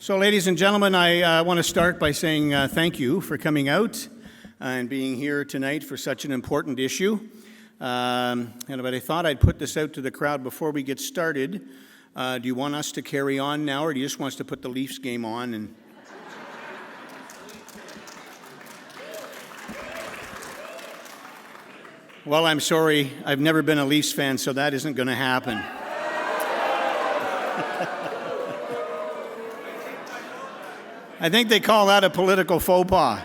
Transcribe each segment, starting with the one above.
So, ladies and gentlemen, I want to start by saying thank you for coming out and being here tonight for such an important issue. But I thought I'd put this out to the crowd before we get started. Do you want us to carry on now, or do you just want us to put the Leafs game on? Well, I'm sorry. I've never been a Leafs fan, so that isn't going to happen. I think they call that a political faux pas.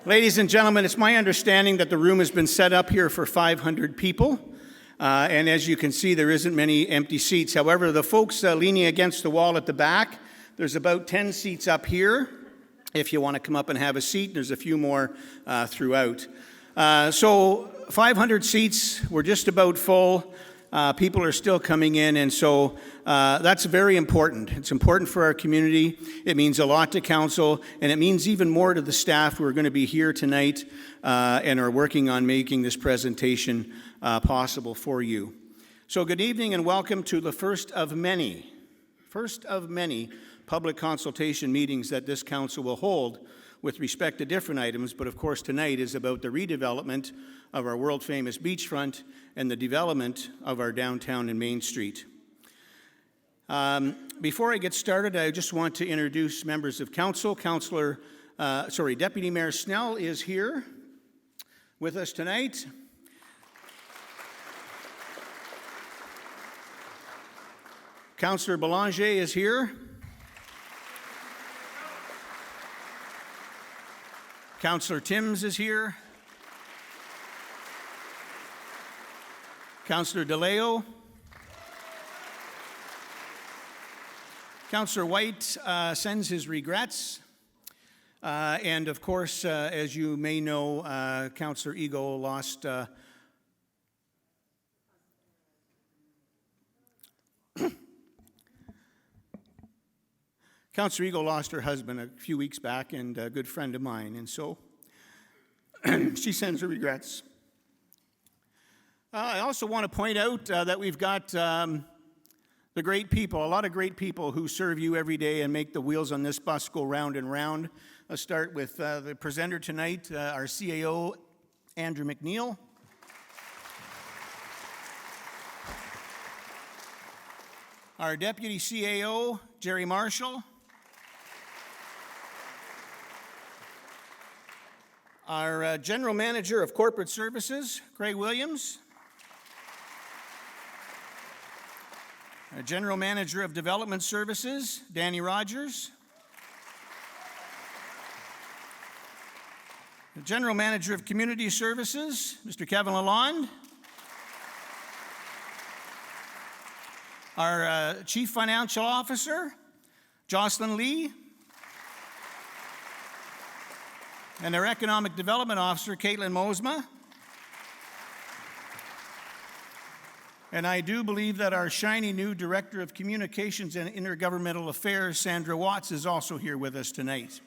Ladies and gentlemen, it's my understanding that the room has been set up here for 500 people. And as you can see, there isn't many empty seats. However, the folks leaning against the wall at the back, there's about 10 seats up here. If you want to come up and have a seat, there's a few more throughout. So 500 seats, we're just about full. People are still coming in, and so that's very important. It's important for our community. It means a lot to council, and it means even more to the staff who are going to be here tonight and are working on making this presentation possible for you. So good evening and welcome to the first of many public consultation meetings that this council will hold with respect to different items, but of course tonight is about the redevelopment of our world-famous beachfront and the development of our downtown and Main Street. Before I get started, I just want to introduce members of council. Deputy Mayor Snell is here with us tonight. Councillor Belanger is here. Councillor Timms is here. Councillor DeLeo. Councillor White sends his regrets. And of course, as you may know, Councillor Ego lost Councillor Eagle lost her husband a few weeks back, and a good friend of mine, and so she sends her regrets. I also want to point out that we've got the great people, a lot of great people who serve you every day and make the wheels on this bus go round and round. Let's start with the presenter tonight, our CAO, Andrew McNeil. Our Deputy CAO, Jerry Marshall. Our General Manager of Corporate Services, Craig Williams. Our General Manager of Development Services, Danny Rogers. The General Manager of Community Services, Mr. Kevin Lalonde. Our Chief Financial Officer, Jocelyn Lee. And our Economic Development Officer, Caitlin Mosma. And I do believe that our shiny new Director of Communications and Intergovernmental Affairs, Sandra Watts, is also here with us tonight.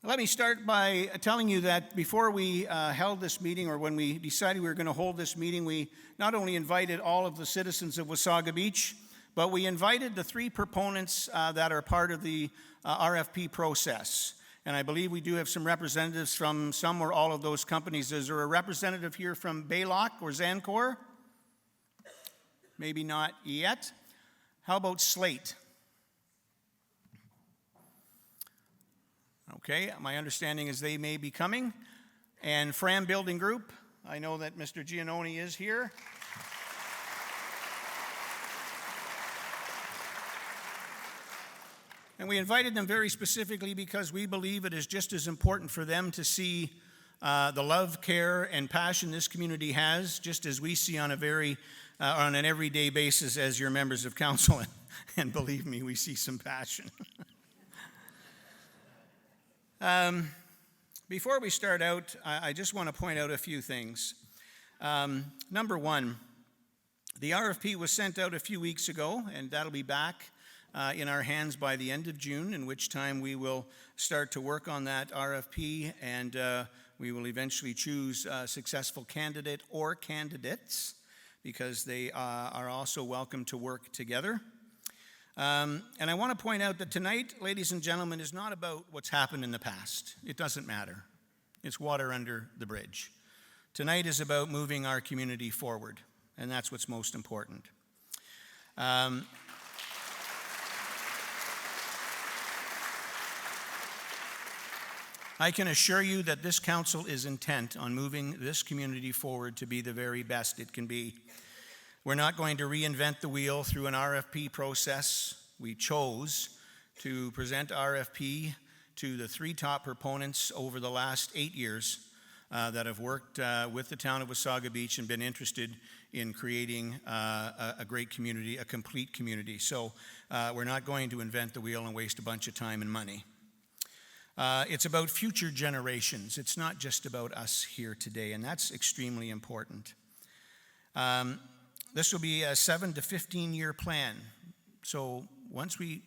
Let me start by telling you that before we held this meeting, or when we decided we were going to hold this meeting, we not only invited all of the citizens of Wasaga Beach, but we invited the three proponents that are part of the RFP process. And I believe we do have some representatives from some or all of those companies. Is there a representative here from Baylock or Zancor? Maybe not yet. How about Slate? Okay, my understanding is they may be coming. And Fram Building Group, I know that Mr. Giannone is here. And we invited them very specifically because we believe it is just as important for them to see the love, care, and passion this community has, just as we see on an everyday basis as your members of council. And believe me, we see some passion. Before we start out, I just want to point out a few things. Number one, the RFP was sent out a few weeks ago, and that'll be back in our hands by the end of June, in which time we will start to work on that RFP and we will eventually choose a successful candidate or candidates, because they are also welcome to work together. And I want to point out that tonight, ladies and gentlemen, is not about what's happened in the past. It doesn't matter. It's water under the bridge. Tonight is about moving our community forward, and that's what's most important. I can assure you that this council is intent on moving this community forward to be the very best it can be. We're not going to reinvent the wheel through an RFP process. We chose to present RFP to the 3 top proponents over the last 8 years that have worked with the town of Wasaga Beach and been interested in creating a great community, a complete community. So we're not going to invent the wheel and waste a bunch of time and money. It's about future generations. It's not just about us here today, and that's extremely important. This will be a 7 to 15-year plan. So once we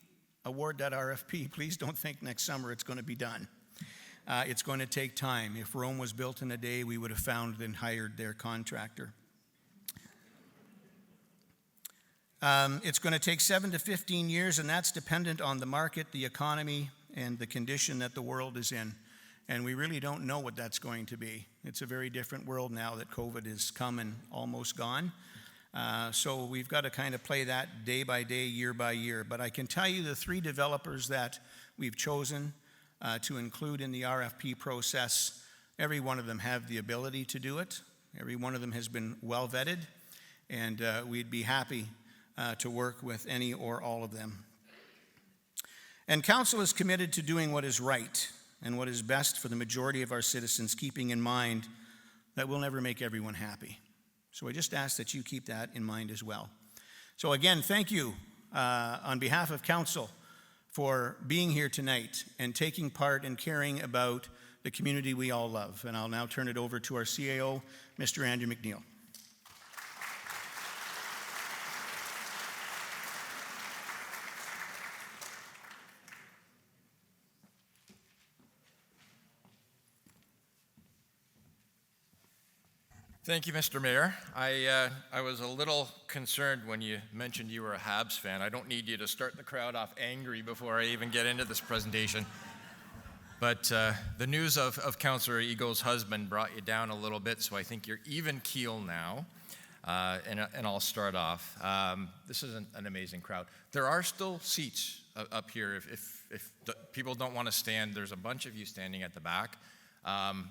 award that RFP, please don't think next summer it's going to be done. It's going to take time. If Rome was built in a day, we would have found and hired their contractor. It's going to take 7 to 15 years, and that's dependent on the market, the economy, and the condition that the world is in. And we really don't know what that's going to be. It's a very different world now that COVID has come and almost gone. So we've got to kind of play that day by day, year by year. But I can tell you the 3 developers that we've chosen to include in the RFP process, every one of them have the ability to do it. Every one of them has been well vetted, and we'd be happy to work with any or all of them. And council is committed to doing what is right and what is best for the majority of our citizens, keeping in mind that we'll never make everyone happy. So I just ask that you keep that in mind as well. So again, thank you on behalf of council for being here tonight and taking part in caring about the community we all love. And I'll now turn it over to our CAO, Mr. Andrew McNeil. Thank you, Mr. Mayor. I was a little concerned when you mentioned you were a Habs fan. I don't need you to start the crowd off angry before I even get into this presentation. But the news of Councillor Eagle's husband brought you down a little bit, so I think you're even keel now. And I'll start off. This is an amazing crowd. There are still seats up here. If people don't want to stand, there's a bunch of you standing at the back.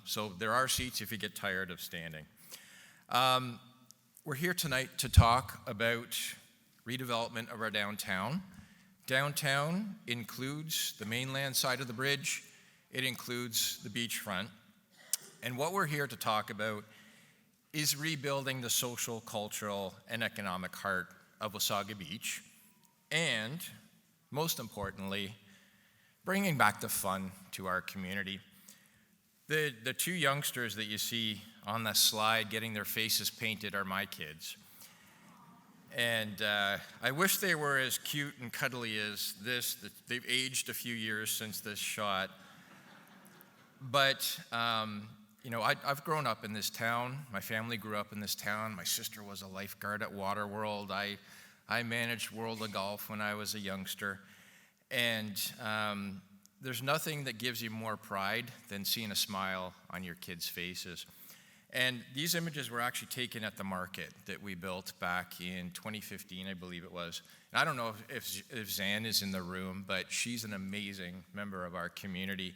So there are seats if you get tired of standing. We're here tonight to talk about redevelopment of our downtown. Downtown includes the mainland side of the bridge. It includes the beachfront. And what we're here to talk about is rebuilding the social, cultural, and economic heart of Wasaga Beach. And most importantly, bringing back the fun to our community. The 2 youngsters that you see on the slide getting their faces painted are my kids. And I wish they were as cute and cuddly as this. They've aged a few years since this shot. But, you know, I've grown up in this town. My family grew up in this town. My sister was a lifeguard at Waterworld. I managed World of Golf when I was a youngster. And there's nothing that gives you more pride than seeing a smile on your kids' faces. And these images were actually taken at the market that we built back in 2015, I believe it was. And I don't know if Zan is in the room, but she's an amazing member of our community.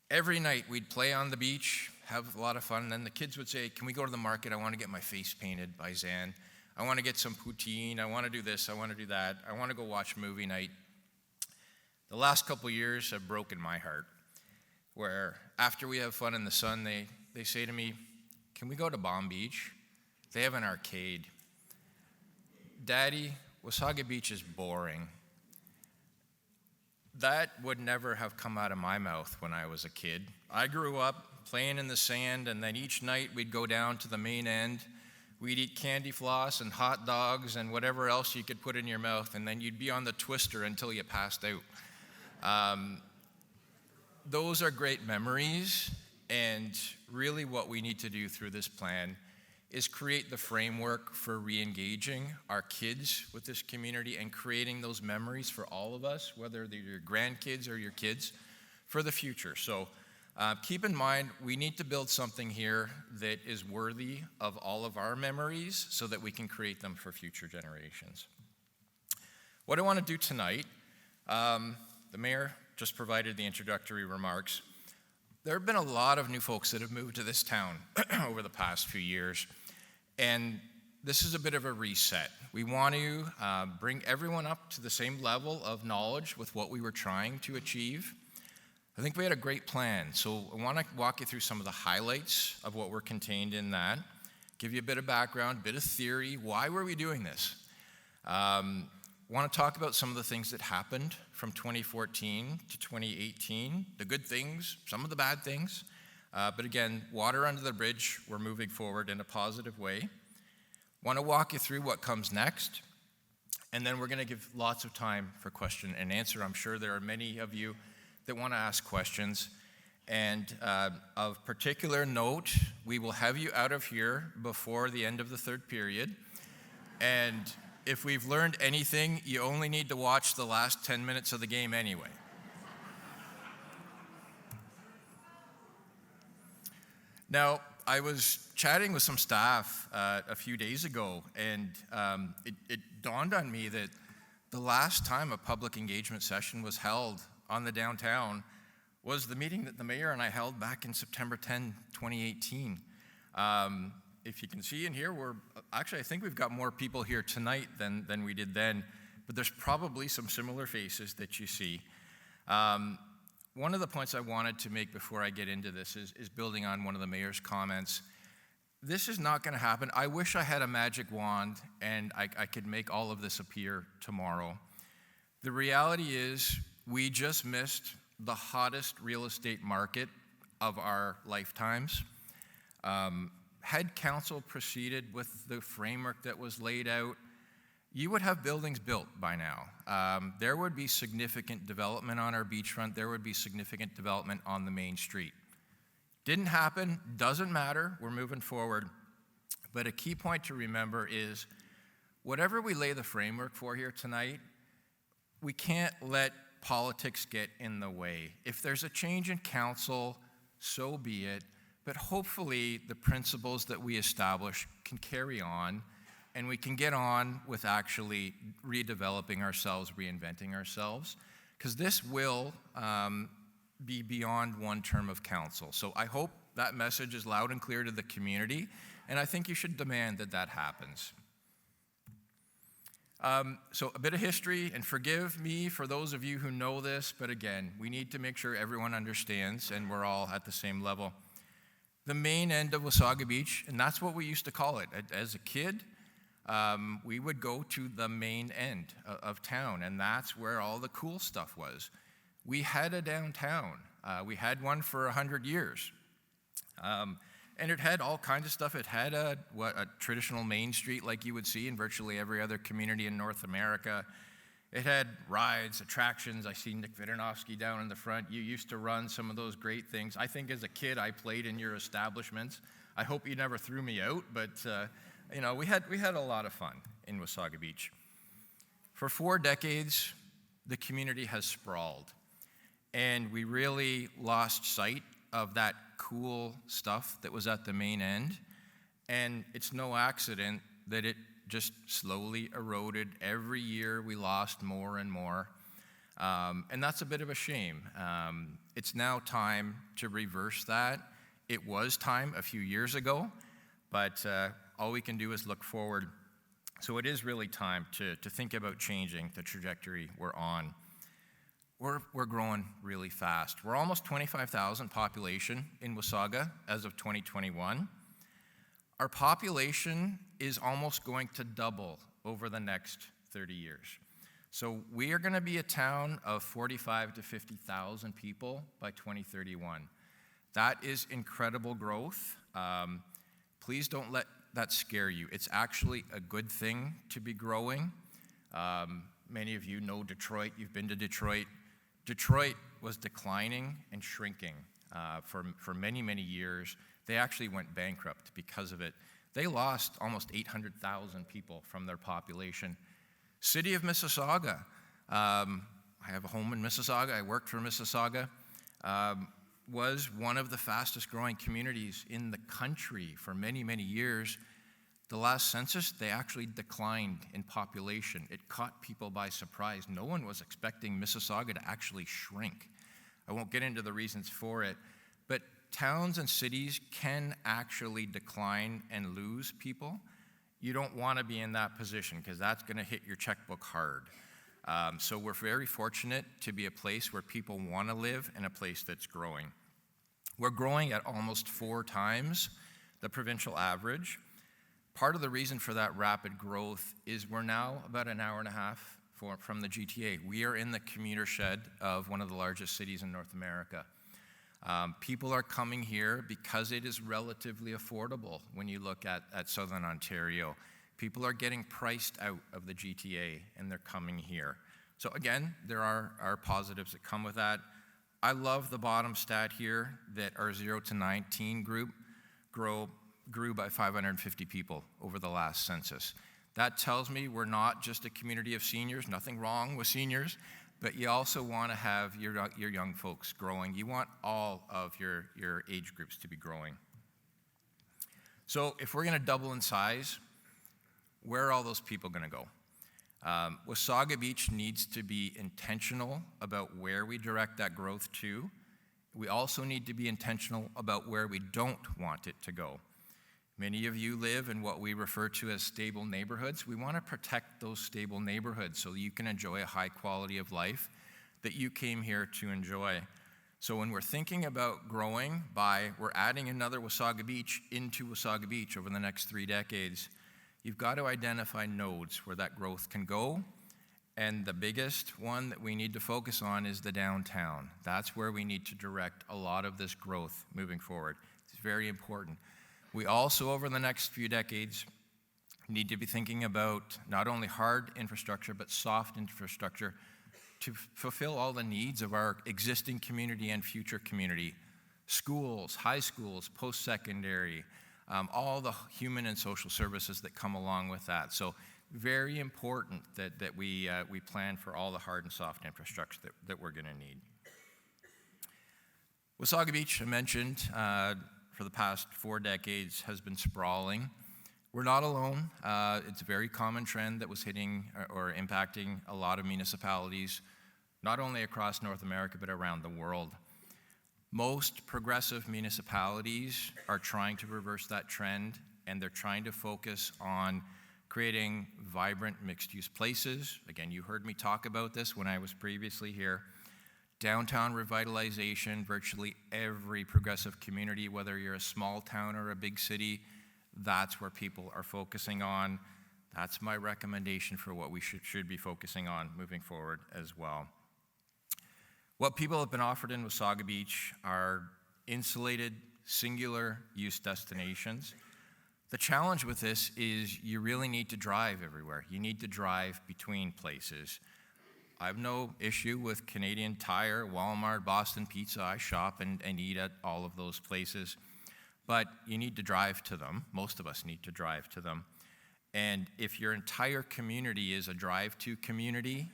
Every night we'd play on the beach, have a lot of fun, and then the kids would say, can we go to the market? I want to get my face painted by Zan. I want to get some poutine. I want to do this. I want to do that. I want to go watch movie night. The last couple of years have broken my heart, where after we have fun in the sun, they say to me, can we go to Bomb Beach? They have an arcade. Daddy, Wasaga Beach is boring. That would never have come out of my mouth when I was a kid. I grew up playing in the sand, and then each night we'd go down to the main end. We'd eat candy floss and hot dogs and whatever else you could put in your mouth, and then you'd be on the twister until you passed out. Those are great memories, And really what we need to do through this plan is create the framework for re-engaging our kids with this community and creating those memories for all of us, whether they're your grandkids or your kids, for the future. So keep in mind, we need to build something here that is worthy of all of our memories so that we can create them for future generations. What I want to do tonight, the mayor just provided the introductory remarks. There have been a lot of new folks that have moved to this town over the past few years, and this is a bit of a reset. We want to bring everyone up to the same level of knowledge with what we were trying to achieve. I think we had a great plan, so I want to walk you through some of the highlights of what were contained in that, give you a bit of background, a bit of theory. Why were we doing this? Want to talk about some of the things that happened from 2014 to 2018, the good things, some of the bad things. But again, water under the bridge, we're moving forward in a positive way. Want to walk you through what comes next, and then we're going to give lots of time for question and answer. I'm sure there are many of you that want to ask questions. And of particular note, we will have you out of here before the end of the third period. And if we've learned anything, you only need to watch the last 10 minutes of the game anyway. Now, I was chatting with some staff a few days ago, and it dawned on me that the last time a public engagement session was held on the downtown was the meeting that the mayor and I held back in September 10, 2018. If you can see in here, I think we've got more people here tonight than we did then, but there's probably some similar faces that you see. One of the points I wanted to make before I get into this is building on one of the mayor's comments. This is not going to happen. I wish I had a magic wand and I could make all of this appear tomorrow. The reality is we just missed the hottest real estate market of our lifetimes. Had council proceeded with the framework that was laid out, you would have buildings built by now. There would be significant development on our beachfront. There would be significant development on the main street. Didn't happen, doesn't matter, we're moving forward. But a key point to remember is whatever we lay the framework for here tonight, we can't let politics get in the way. If there's a change in council, so be it. But hopefully the principles that we establish can carry on, and we can get on with actually redeveloping ourselves, reinventing ourselves, because this will be beyond one term of council. So I hope that message is loud and clear to the community, and I think you should demand that that happens. So a bit of history, and forgive me for those of you who know this, but again, we need to make sure everyone understands and we're all at the same level. The main end of Wasaga Beach, and that's what we used to call it. As a kid, we would go to the main end of town, and that's where all the cool stuff was. We had a downtown. We had one for 100 years. And it had all kinds of stuff. It had a traditional main street like you would see in virtually every other community in North America. It had rides, attractions. I see Nick Vidernovsky down in the front. You used to run some of those great things. I think as a kid I played in your establishments. I hope you never threw me out, but we had a lot of fun in Wasaga Beach. For 4 decades, the community has sprawled, and we really lost sight of that cool stuff that was at the main end, and it's no accident that it just slowly eroded. Every year we lost more and more, and that's a bit of a shame. It's now time to reverse that. It was time a few years ago, but all we can do is look forward. So it is really time to think about changing the trajectory we're on. We're growing really fast. We're almost 25,000 population in Wasaga as of 2021. Our population is almost going to double over the next 30 years. So we are going to be a town of 45 to 50,000 people by 2031. That is incredible growth. Please don't let that scare you. It's actually a good thing to be growing. Many of you know Detroit. You've been to Detroit. Detroit was declining and shrinking for many, many years. They actually went bankrupt because of it. They lost almost 800,000 people from their population. City of Mississauga. I have a home in Mississauga. I worked for Mississauga. Was one of the fastest growing communities in the country for many, many years. The last census, they actually declined in population. It caught people by surprise. No one was expecting Mississauga to actually shrink. I won't get into the reasons for it, but towns and cities can actually decline and lose people. You don't want to be in that position because that's going to hit your checkbook hard. So we're very fortunate to be a place where people want to live and a place that's growing. We're growing at almost 4 times the provincial average. Part of the reason for that rapid growth is we're now about an hour and a half from the GTA. We are in the commuter shed of one of the largest cities in North America. People are coming here because it is relatively affordable when you look at Southern Ontario. People are getting priced out of the GTA and they're coming here. So again, there are positives that come with that. I love the bottom stat here that our 0 to 19 group grew by 550 people over the last census. That tells me we're not just a community of seniors, nothing wrong with seniors, but you also want to have your young folks growing. You want all of your age groups to be growing. So if we're going to double in size, where are all those people going to go? Wasaga Beach needs to be intentional about where we direct that growth to. We also need to be intentional about where we don't want it to go. Many of you live in what we refer to as stable neighborhoods. We want to protect those stable neighborhoods so you can enjoy a high quality of life that you came here to enjoy. So when we're thinking about growing we're adding another Wasaga Beach into Wasaga Beach over the next 3 decades, you've got to identify nodes where that growth can go. And the biggest one that we need to focus on is the downtown. That's where we need to direct a lot of this growth moving forward. It's very important. We also, over the next few decades, need to be thinking about not only hard infrastructure, but soft infrastructure to fulfill all the needs of our existing community and future community. Schools, high schools, post-secondary, all the human and social services that come along with that. So very important that we plan for all the hard and soft infrastructure that we're going to need. Wasaga Beach, I mentioned, for the past 4 decades has been sprawling. We're not alone. It's a very common trend that was hitting or impacting a lot of municipalities, not only across North America, but around the world. Most progressive municipalities are trying to reverse that trend, and they're trying to focus on creating vibrant mixed-use places. Again, you heard me talk about this when I was previously here. Downtown revitalization, virtually every progressive community, whether you're a small town or a big city, that's where people are focusing on. That's my recommendation for what we should be focusing on moving forward as well. What people have been offered in Wasaga Beach are insulated, singular use destinations. The challenge with this is you really need to drive everywhere. You need to drive between places. I have no issue with Canadian Tire, Walmart, Boston Pizza. I shop and eat at all of those places. But you need to drive to them. Most of us need to drive to them. And if your entire community is a drive-to community,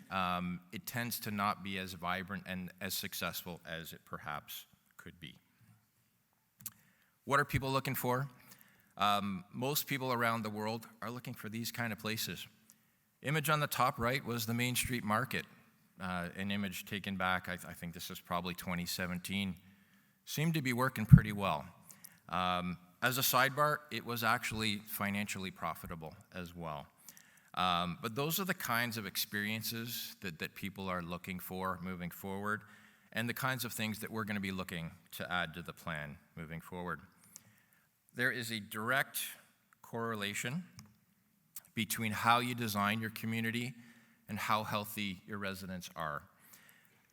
it tends to not be as vibrant and as successful as it perhaps could be. What are people looking for? Most people around the world are looking for these kind of places. Image on the top right was the Main Street Market, an image taken back, I think this is probably 2017. Seemed to be working pretty well. As a sidebar, it was actually financially profitable as well. But those are the kinds of experiences that people are looking for moving forward, and the kinds of things that we're going to be looking to add to the plan moving forward. There is a direct correlation between how you design your community and how healthy your residents are.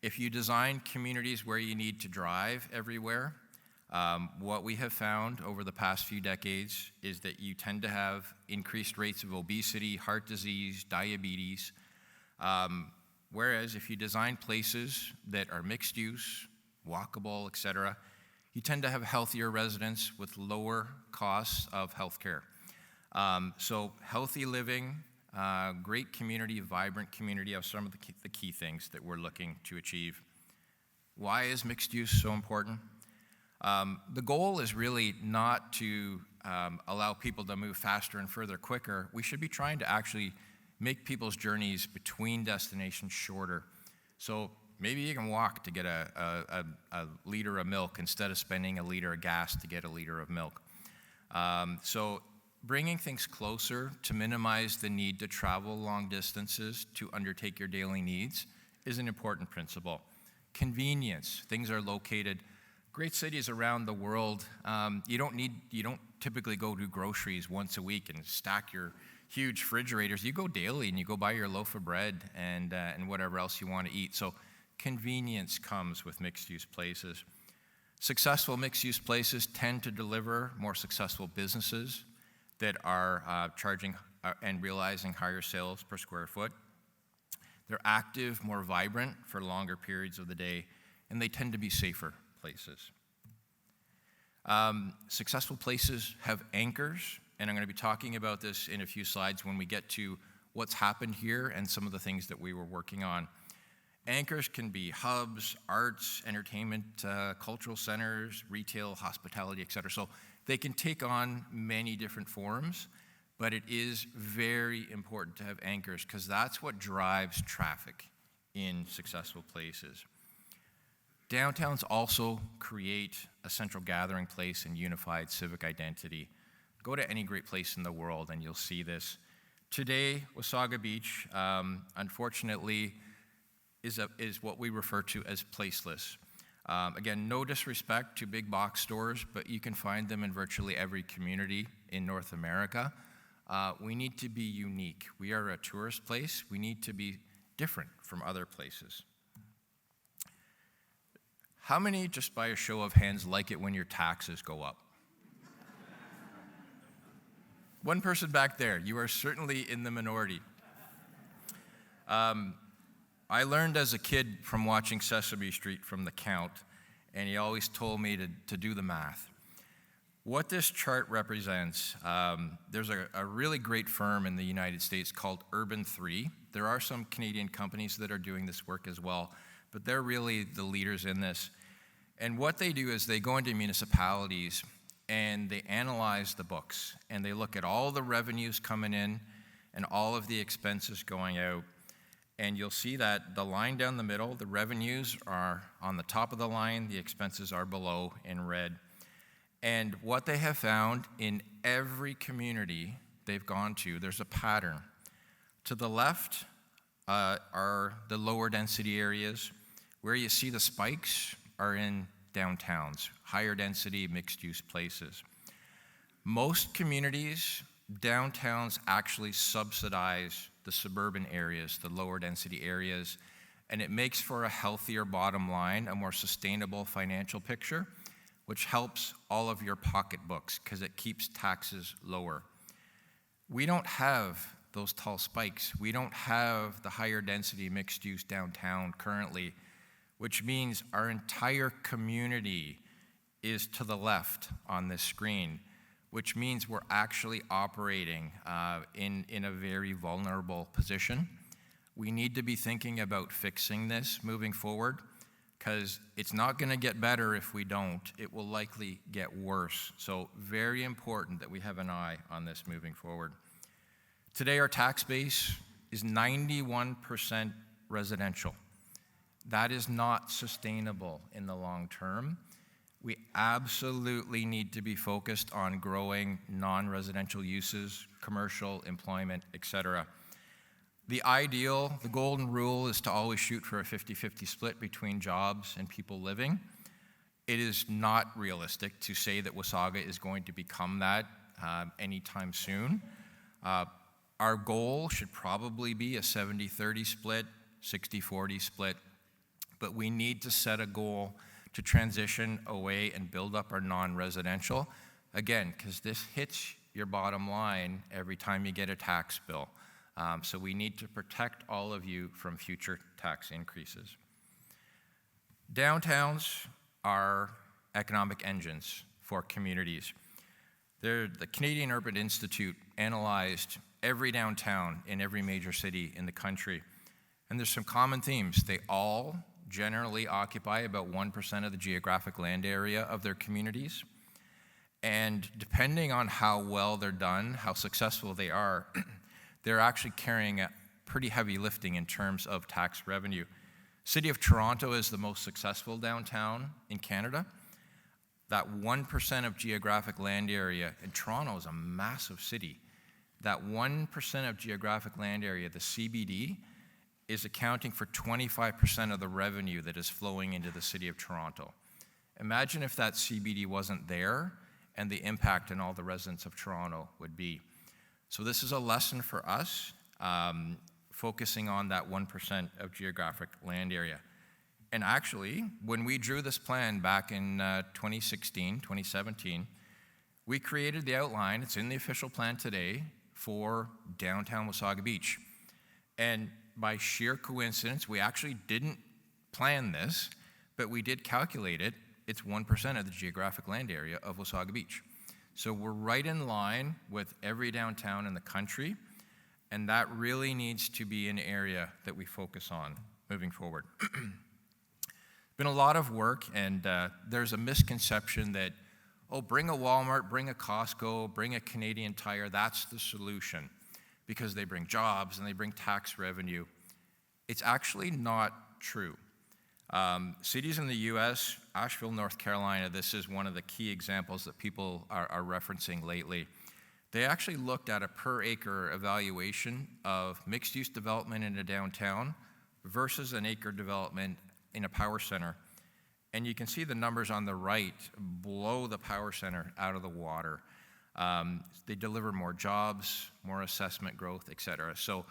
If you design communities where you need to drive everywhere, what we have found over the past few decades is that you tend to have increased rates of obesity, heart disease, diabetes, whereas if you design places that are mixed use, walkable, etc., you tend to have healthier residents with lower costs of healthcare. So healthy living, great community, vibrant community are some of the key things that we're looking to achieve. Why is mixed use so important? The goal is really not to allow people to move faster and further quicker. We should be trying to actually make people's journeys between destinations shorter. So maybe you can walk to get a liter of milk instead of spending a liter of gas to get a liter of milk. So bringing things closer to minimize the need to travel long distances to undertake your daily needs is an important principle. Convenience, things are located. Great cities around the world, you don't typically go to groceries once a week and stack your huge refrigerators. You go daily and you go buy your loaf of bread and whatever else you want to eat. So convenience comes with mixed-use places. Successful mixed-use places tend to deliver more successful businesses that are charging and realizing higher sales per square foot. They're active, more vibrant for longer periods of the day, and they tend to be safer places. Successful places have anchors, and I'm going to be talking about this in a few slides when we get to what's happened here and some of the things that we were working on. Anchors can be hubs, arts, entertainment, cultural centers, retail, hospitality, etc. So they can take on many different forms, but it is very important to have anchors because that's what drives traffic in successful places. Downtowns also create a central gathering place and unified civic identity. Go to any great place in the world and you'll see this. Today, Wasaga Beach, unfortunately, is what we refer to as placeless. Again, no disrespect to big box stores, but you can find them in virtually every community in North America. We need to be unique. We are a tourist place. We need to be different from other places. How many, just by a show of hands, like it when your taxes go up? One person back there. You are certainly in the minority. I learned as a kid from watching Sesame Street from the Count, and he always told me to do the math. What this chart represents, there's a really great firm in the United States called Urban 3. There are some Canadian companies that are doing this work as well, but they're really the leaders in this. And what they do is they go into municipalities and they analyze the books, and they look at all the revenues coming in and all of the expenses going out. And you'll see that the line down the middle, the revenues are on the top of the line, the expenses are below in red. And what they have found in every community they've gone to, there's a pattern. To the left are the lower density areas. Where you see the spikes are in downtowns, higher density mixed use places. Most communities, downtowns actually subsidize the suburban areas, the lower density areas, and it makes for a healthier bottom line, a more sustainable financial picture, which helps all of your pocketbooks because it keeps taxes lower. We don't have those tall spikes. We don't have the higher density mixed use downtown currently, which means our entire community is to the left on this screen, which means we're actually operating in a very vulnerable position. We need to be thinking about fixing this moving forward because it's not going to get better if we don't. It will likely get worse. So very important that we have an eye on this moving forward. Today, our tax base is 91% residential. That is not sustainable in the long term. We absolutely need to be focused on growing non-residential uses, commercial, employment, etc. The ideal, the golden rule is to always shoot for a 50-50 split between jobs and people living. It is not realistic to say that Wasaga is going to become that anytime soon. Our goal should probably be a 70-30 split, 60-40 split, but we need to set a goal to transition away and build up our non-residential. Again, because this hits your bottom line every time you get a tax bill. So we need to protect all of you from future tax increases. Downtowns are economic engines for communities. The Canadian Urban Institute analyzed every downtown in every major city in the country, and there's some common themes. They all generally occupy about 1% of the geographic land area of their communities, and depending on how well they're done, how successful they are, they're actually carrying a pretty heavy lifting in terms of tax revenue. City of Toronto is the most successful downtown in Canada. That 1% of geographic land area, and Toronto is a massive city, that 1% of geographic land area, the CBD, is accounting for 25% of the revenue that is flowing into the City of Toronto. Imagine if that CBD wasn't there and the impact on all the residents of Toronto would be. So this is a lesson for us, focusing on that 1% of geographic land area. And actually, when we drew this plan back in 2016, 2017, we created the outline, it's in the official plan today, for downtown Wasaga Beach. And by sheer coincidence, we actually didn't plan this, but we did calculate it. It's 1% of the geographic land area of Wasaga Beach. So we're right in line with every downtown in the country, and that really needs to be an area that we focus on moving forward. Been a lot of work, and there's a misconception that, oh, bring a Walmart, bring a Costco, bring a Canadian Tire, that's the solution, because they bring jobs and they bring tax revenue. It's actually not true. Cities in the US, Asheville, North Carolina, this is one of the key examples that people are referencing lately. They actually looked at a per acre evaluation of mixed-use development in a downtown versus an acre development in a power center. And you can see the numbers on the right blow the power center out of the water. They deliver more jobs, more assessment growth, et cetera. So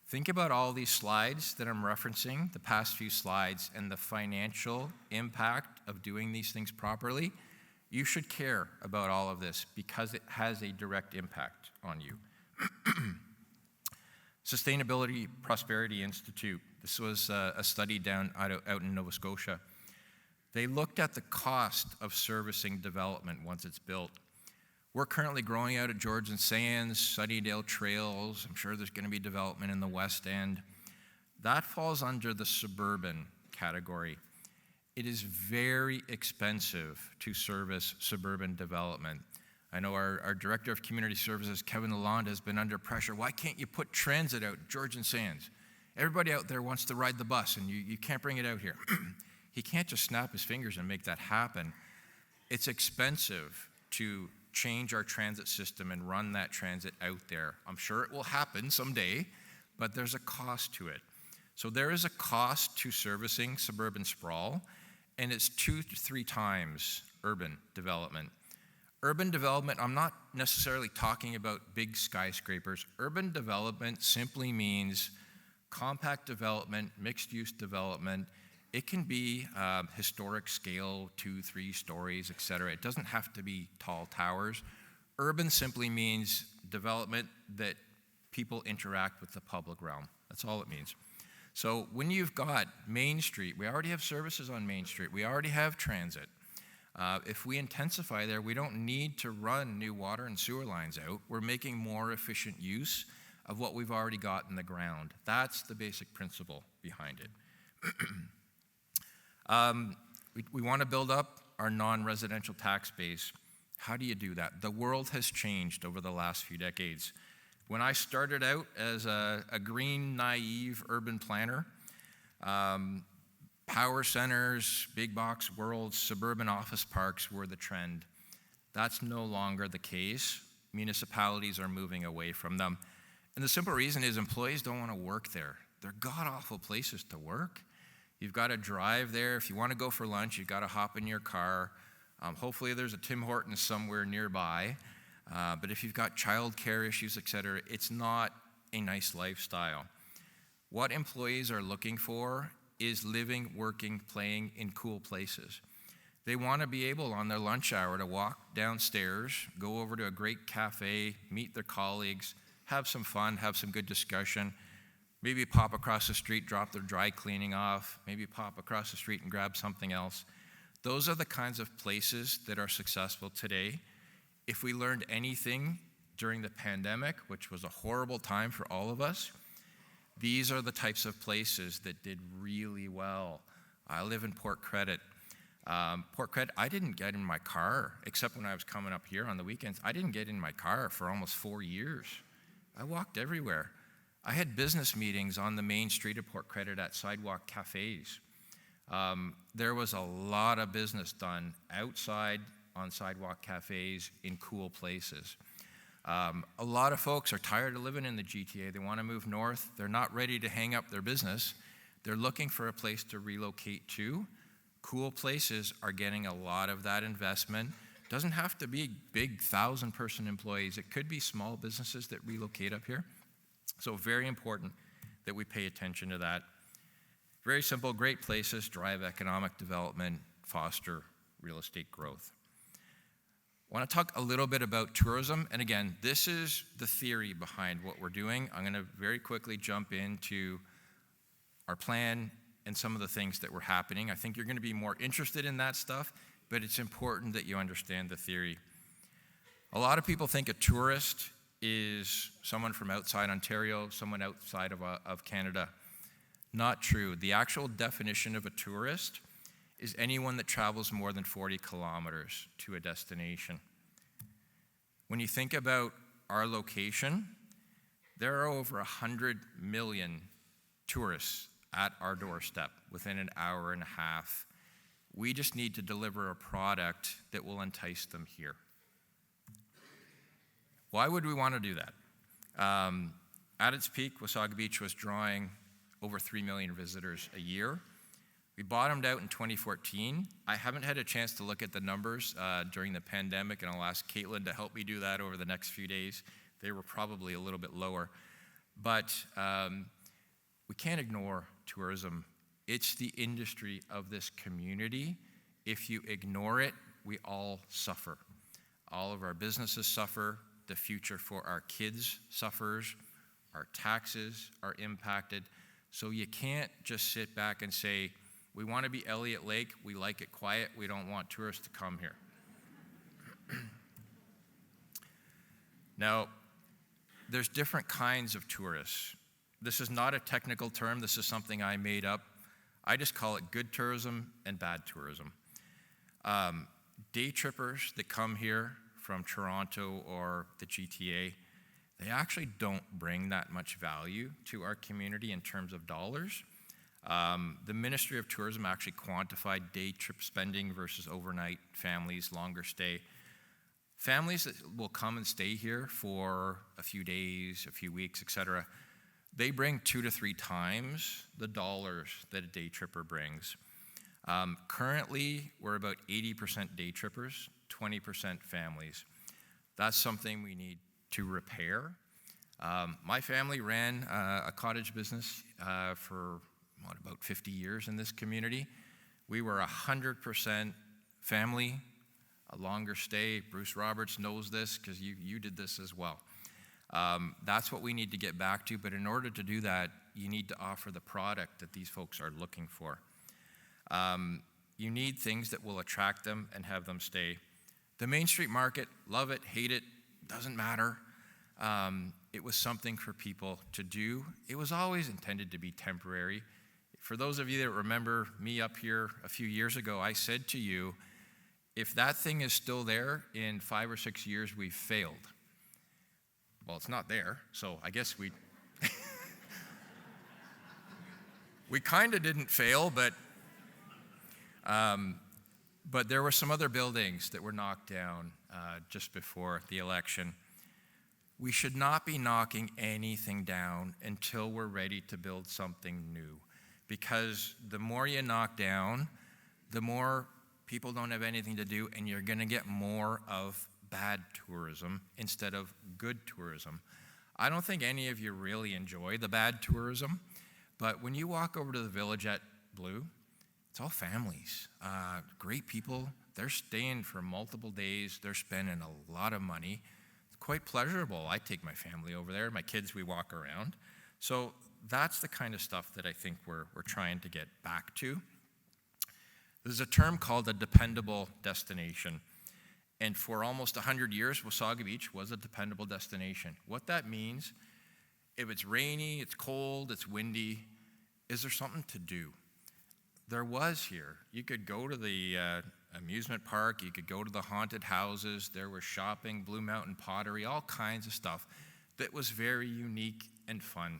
think about all these slides that I'm referencing, the past few slides, and the financial impact of doing these things properly. You should care about all of this because it has a direct impact on you. Sustainability Prosperity Institute. This was a study out in Nova Scotia. They looked at the cost of servicing development once it's built. We're currently growing out at George and Sands, Sunnydale Trails. I'm sure there's going to be development in the West End. That falls under the suburban category. It is very expensive to service suburban development. I know our Director of Community Services, Kevin Lalonde, has been under pressure. Why can't you put transit out at George and Sands? Everybody out there wants to ride the bus, and you can't bring it out here. He can't just snap his fingers and make that happen. It's expensive to change our transit system and run that transit out there. I'm sure it will happen someday, but there's a cost to it. So there is a cost to servicing suburban sprawl, and it's 2 to 3 times urban development. Urban development, I'm not necessarily talking about big skyscrapers. Urban development simply means compact development, mixed-use development. It can be historic scale, 2-3 stories, et cetera. It doesn't have to be tall towers. Urban simply means development that people interact with the public realm. That's all it means. So when you've got Main Street, we already have services on Main Street. We already have transit. If we intensify there, we don't need to run new water and sewer lines out. We're making more efficient use of what we've already got in the ground. That's the basic principle behind it. We want to build up our non-residential tax base. How do you do that? The world has changed over the last few decades. When I started out as a green, naive urban planner, power centers, big box worlds, suburban office parks were the trend. That's no longer the case. Municipalities are moving away from them. And the simple reason is employees don't want to work there. They're god-awful places to work. You've got to drive there. If you want to go for lunch, you've got to hop in your car. Hopefully there's a Tim Hortons somewhere nearby. But if you've got childcare issues, et cetera, it's not a nice lifestyle. What employees are looking for is living, working, playing in cool places. They want to be able on their lunch hour to walk downstairs, go over to a great cafe, meet their colleagues, have some fun, have some good discussion, maybe pop across the street, drop their dry cleaning off, maybe pop across the street and grab something else. Those are the kinds of places that are successful today. If we learned anything during the pandemic, which was a horrible time for all of us, these are the types of places that did really well. I live in Port Credit. Port Credit, I didn't get in my car, except when I was coming up here on the weekends. I didn't get in my car for almost 4 years. I walked everywhere. I had business meetings on the main street of Port Credit at sidewalk cafes. There was a lot of business done outside on sidewalk cafes in cool places. A lot of folks are tired of living in the GTA. They want to move north. They're not ready to hang up their business. They're looking for a place to relocate to. Cool places are getting a lot of that investment. Doesn't have to be big 1,000-person employees. It could be small businesses that relocate up here. So very important that we pay attention to that. Very simple, great places drive economic development, foster real estate growth. I want to talk a little bit about tourism. And again, this is the theory behind what we're doing. I'm going to very quickly jump into our plan and some of the things that were happening. I think you're going to be more interested in that stuff, but it's important that you understand the theory. A lot of people think a tourist is someone from outside Ontario, someone outside of Canada. Not true. The actual definition of a tourist is anyone that travels more than 40 kilometers to a destination. When you think about our location, there are over 100 million tourists at our doorstep within an hour and a half. We just need to deliver a product that will entice them here. Why would we want to do that? At its peak, Wasaga Beach was drawing over 3 million visitors a year. We bottomed out in 2014. I haven't had a chance to look at the numbers during the pandemic, and I'll ask Caitlin to help me do that over the next few days. They were probably a little bit lower. But we can't ignore tourism. It's the industry of this community. If you ignore it, we all suffer. All of our businesses suffer. The future for our kids suffers. Our taxes are impacted. So you can't just sit back and say, we want to be Elliott Lake, we like it quiet, we don't want tourists to come here. Now, there's different kinds of tourists. This is not a technical term, this is something I made up. I just call it good tourism and bad tourism. Day trippers that come here from Toronto or the GTA, they actually don't bring that much value to our community in terms of dollars. The Ministry of Tourism actually quantified day trip spending versus overnight families, longer stay. Families that will come and stay here for a few days, a few weeks, etc., they bring 2 to 3 times the dollars that a day tripper brings. Currently, we're about 80% day trippers, 20% families. That's something we need to repair. My family ran a cottage business for about 50 years in this community. We were 100% family, a longer stay. Bruce Roberts knows this because you did this as well. That's what we need to get back to, but in order to do that, you need to offer the product that these folks are looking for. You need things that will attract them and have them stay. The Main Street market, love it, hate it, doesn't matter. It was something for people to do. It was always intended to be temporary. For those of you that remember me up here a few years ago, I said to you, if that thing is still there in 5 or 6 years, we've failed. Well, it's not there, so I guess we we kind of didn't fail, but there were some other buildings that were knocked down just before the election. We should not be knocking anything down until we're ready to build something new, because the more you knock down, the more people don't have anything to do, and you're going to get more of bad tourism instead of good tourism. I don't think any of you really enjoy the bad tourism, but when you walk over to the Village at Blue, it's all families, great people. They're staying for multiple days. They're spending a lot of money. It's quite pleasurable. I take my family over there. My kids, we walk around. So that's the kind of stuff that I think we're trying to get back to. There's a term called a dependable destination. And for almost 100 years, Wasaga Beach was a dependable destination. What that means, if it's rainy, it's cold, it's windy, is there something to do? There was here. You could go to the amusement park, you could go to the haunted houses, there was shopping, Blue Mountain Pottery, all kinds of stuff that was very unique and fun.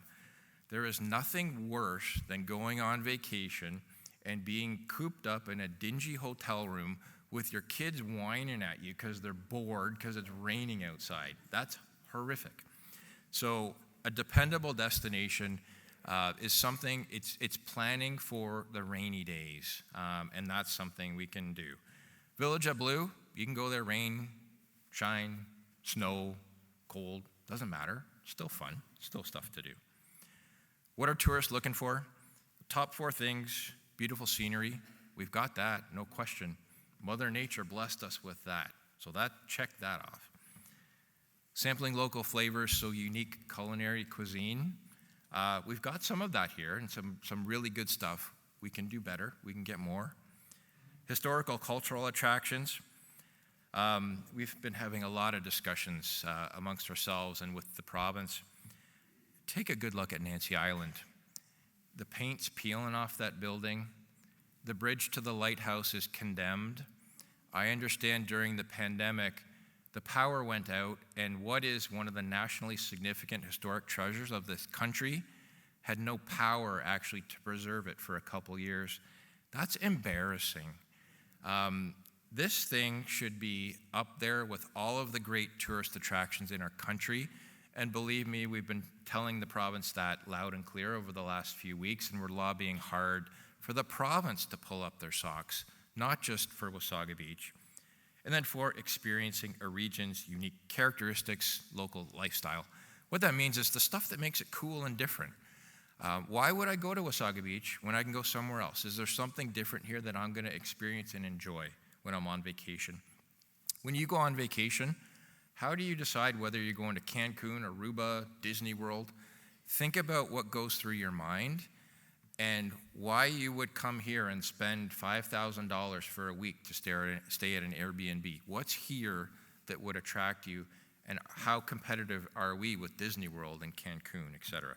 There is nothing worse than going on vacation and being cooped up in a dingy hotel room with your kids whining at you because they're bored because it's raining outside. That's horrific. So a dependable destination is something, it's planning for the rainy days, and that's something we can do. Village at Blue, you can go there rain, shine, snow, cold, doesn't matter. Still fun, still stuff to do. What are tourists looking for? Top 4 things: beautiful scenery. We've got that, no question. Mother Nature blessed us with that. So check that off. Sampling local flavors, so unique culinary cuisine. We've got some of that here and some really good stuff. We can do better, we can get more. Historical cultural attractions. We've been having a lot of discussions amongst ourselves and with the province. Take a good look at Nancy Island. The paint's peeling off that building. The bridge to the lighthouse is condemned. I understand during the pandemic, the power went out, and what is one of the nationally significant historic treasures of this country had no power actually to preserve it for a couple years. That's embarrassing. This thing should be up there with all of the great tourist attractions in our country. And believe me, we've been telling the province that loud and clear over the last few weeks, and we're lobbying hard for the province to pull up their socks, not just for Wasaga Beach. And then for experiencing a region's unique characteristics, local lifestyle. What that means is the stuff that makes it cool and different. Why would I go to Wasaga Beach when I can go somewhere else? Is there something different here that I'm going to experience and enjoy when I'm on vacation? When you go on vacation, how do you decide whether you're going to Cancun, Aruba, Disney World? Think about what goes through your mind and why you would come here and spend $5,000 for a week to stay at an Airbnb. What's here that would attract you, and how competitive are we with Disney World and Cancun, et cetera?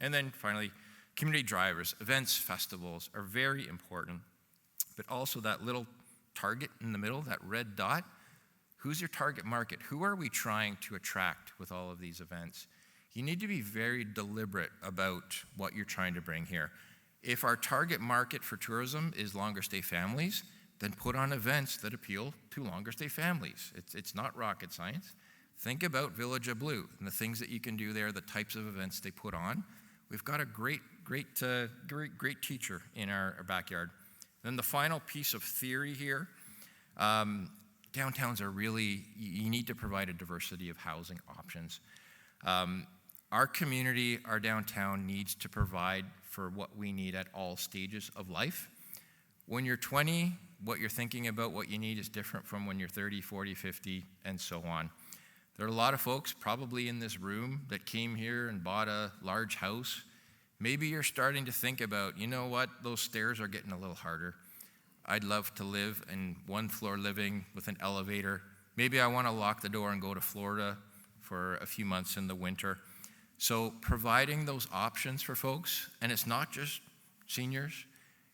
And then finally, community drivers. Events, festivals are very important, but also that little target in the middle, that red dot. Who's your target market? Who are we trying to attract with all of these events? You need to be very deliberate about what you're trying to bring here. If our target market for tourism is longer stay families, then put on events that appeal to longer stay families. It's not rocket science. Think about Village of Blue and the things that you can do there, the types of events they put on. We've got a great teacher in our backyard. Then the final piece of theory here, downtowns are really, you need to provide a diversity of housing options. Our community, our downtown needs to provide for what we need at all stages of life. When you're 20, what you're thinking about what you need is different from when you're 30, 40, 50, and so on. There are a lot of folks probably in this room that came here and bought a large house. Maybe you're starting to think about, you know what, those stairs are getting a little harder. I'd love to live in one floor living with an elevator. Maybe I want to lock the door and go to Florida for a few months in the winter. So providing those options for folks, and it's not just seniors,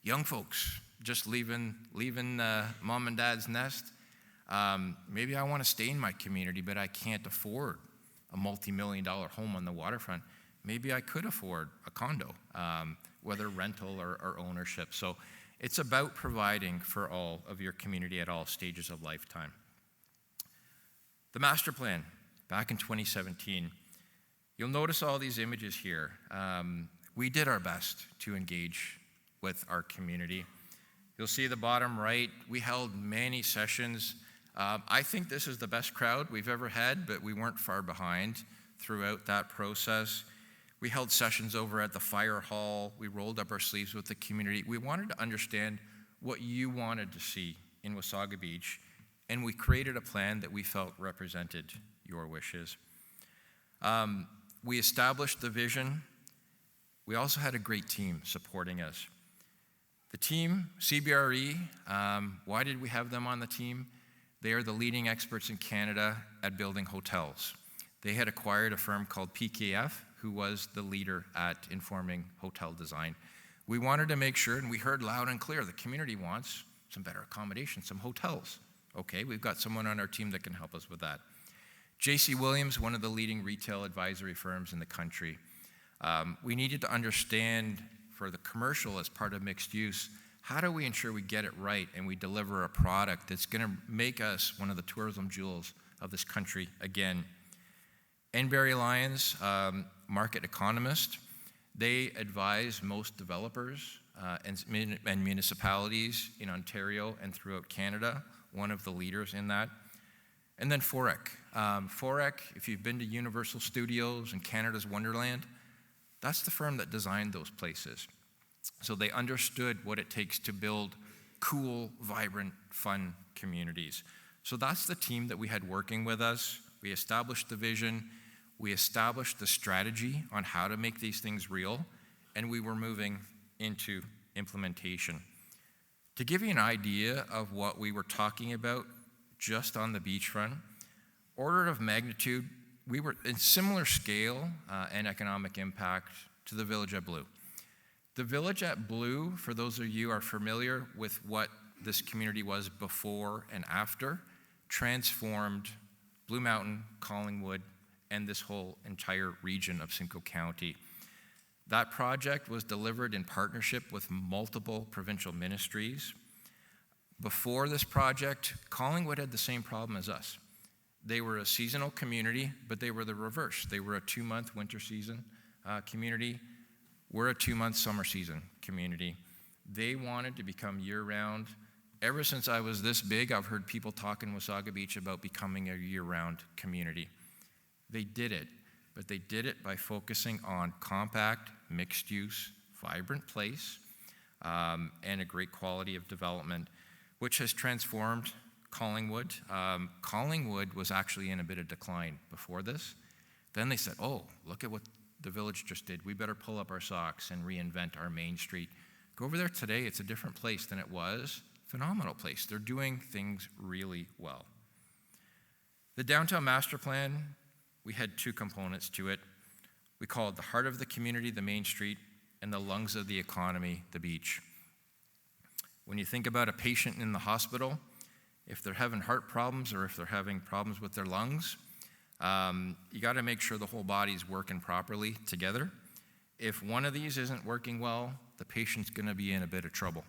young folks just leaving mom and dad's nest. Maybe I want to stay in my community, but I can't afford a multi-million-dollar home on the waterfront. Maybe I could afford a condo, whether rental or ownership. So it's about providing for all of your community at all stages of lifetime. The master plan, back in 2017, you'll notice all these images here. We did our best to engage with our community. You'll see the bottom right, we held many sessions. I think this is the best crowd we've ever had, but we weren't far behind throughout that process. We held sessions over at the fire hall. We rolled up our sleeves with the community. We wanted to understand what you wanted to see in Wasaga Beach, and we created a plan that we felt represented your wishes. We established the vision. We also had a great team supporting us. The team, CBRE, why did we have them on the team? They are the leading experts in Canada at building hotels. They had acquired a firm called PKF, who was the leader at informing hotel design. We wanted to make sure, and we heard loud and clear, the community wants some better accommodation, some hotels. Okay, we've got someone on our team that can help us with that. J.C. Williams, one of the leading retail advisory firms in the country. We needed to understand for the commercial as part of mixed use, how do we ensure we get it right and we deliver a product that's going to make us one of the tourism jewels of this country again? Enberry Lyons, market economist, they advise most developers and municipalities in Ontario and throughout Canada, one of the leaders in that. And then Forek. Forek, if you've been to Universal Studios and Canada's Wonderland, that's the firm that designed those places. So they understood what it takes to build cool, vibrant, fun communities. So that's the team that we had working with us. We established the vision, we established the strategy on how to make these things real, and we were moving into implementation. To give you an idea of what we were talking about just on the beachfront, order of magnitude, we were in similar scale and economic impact to the Village at Blue. The Village at Blue, for those of you who are familiar with what this community was before and after, transformed Blue Mountain, Collingwood, and this whole entire region of Simcoe County. That project was delivered in partnership with multiple provincial ministries. Before this project, Collingwood had the same problem as us. They were a seasonal community, but they were the reverse. They were a 2-month winter season community. We're a 2-month summer season community. They wanted to become year-round. Ever since I was this big, I've heard people talk in Wasaga Beach about becoming a year-round community. They did it, but they did it by focusing on compact, mixed-use, vibrant place, and a great quality of development, which has transformed Collingwood. Collingwood was actually in a bit of decline before this. Then they said, oh, look at what the Village just did. We better pull up our socks and reinvent our main street. Go over there today, it's a different place than it was. Phenomenal place. They're doing things really well. The downtown master plan, we had 2 components to it. We call it the heart of the community, the main street, and the lungs of the economy, the beach. When you think about a patient in the hospital, if they're having heart problems or if they're having problems with their lungs, you got to make sure the whole body's working properly together. If one of these isn't working well, the patient's going to be in a bit of trouble.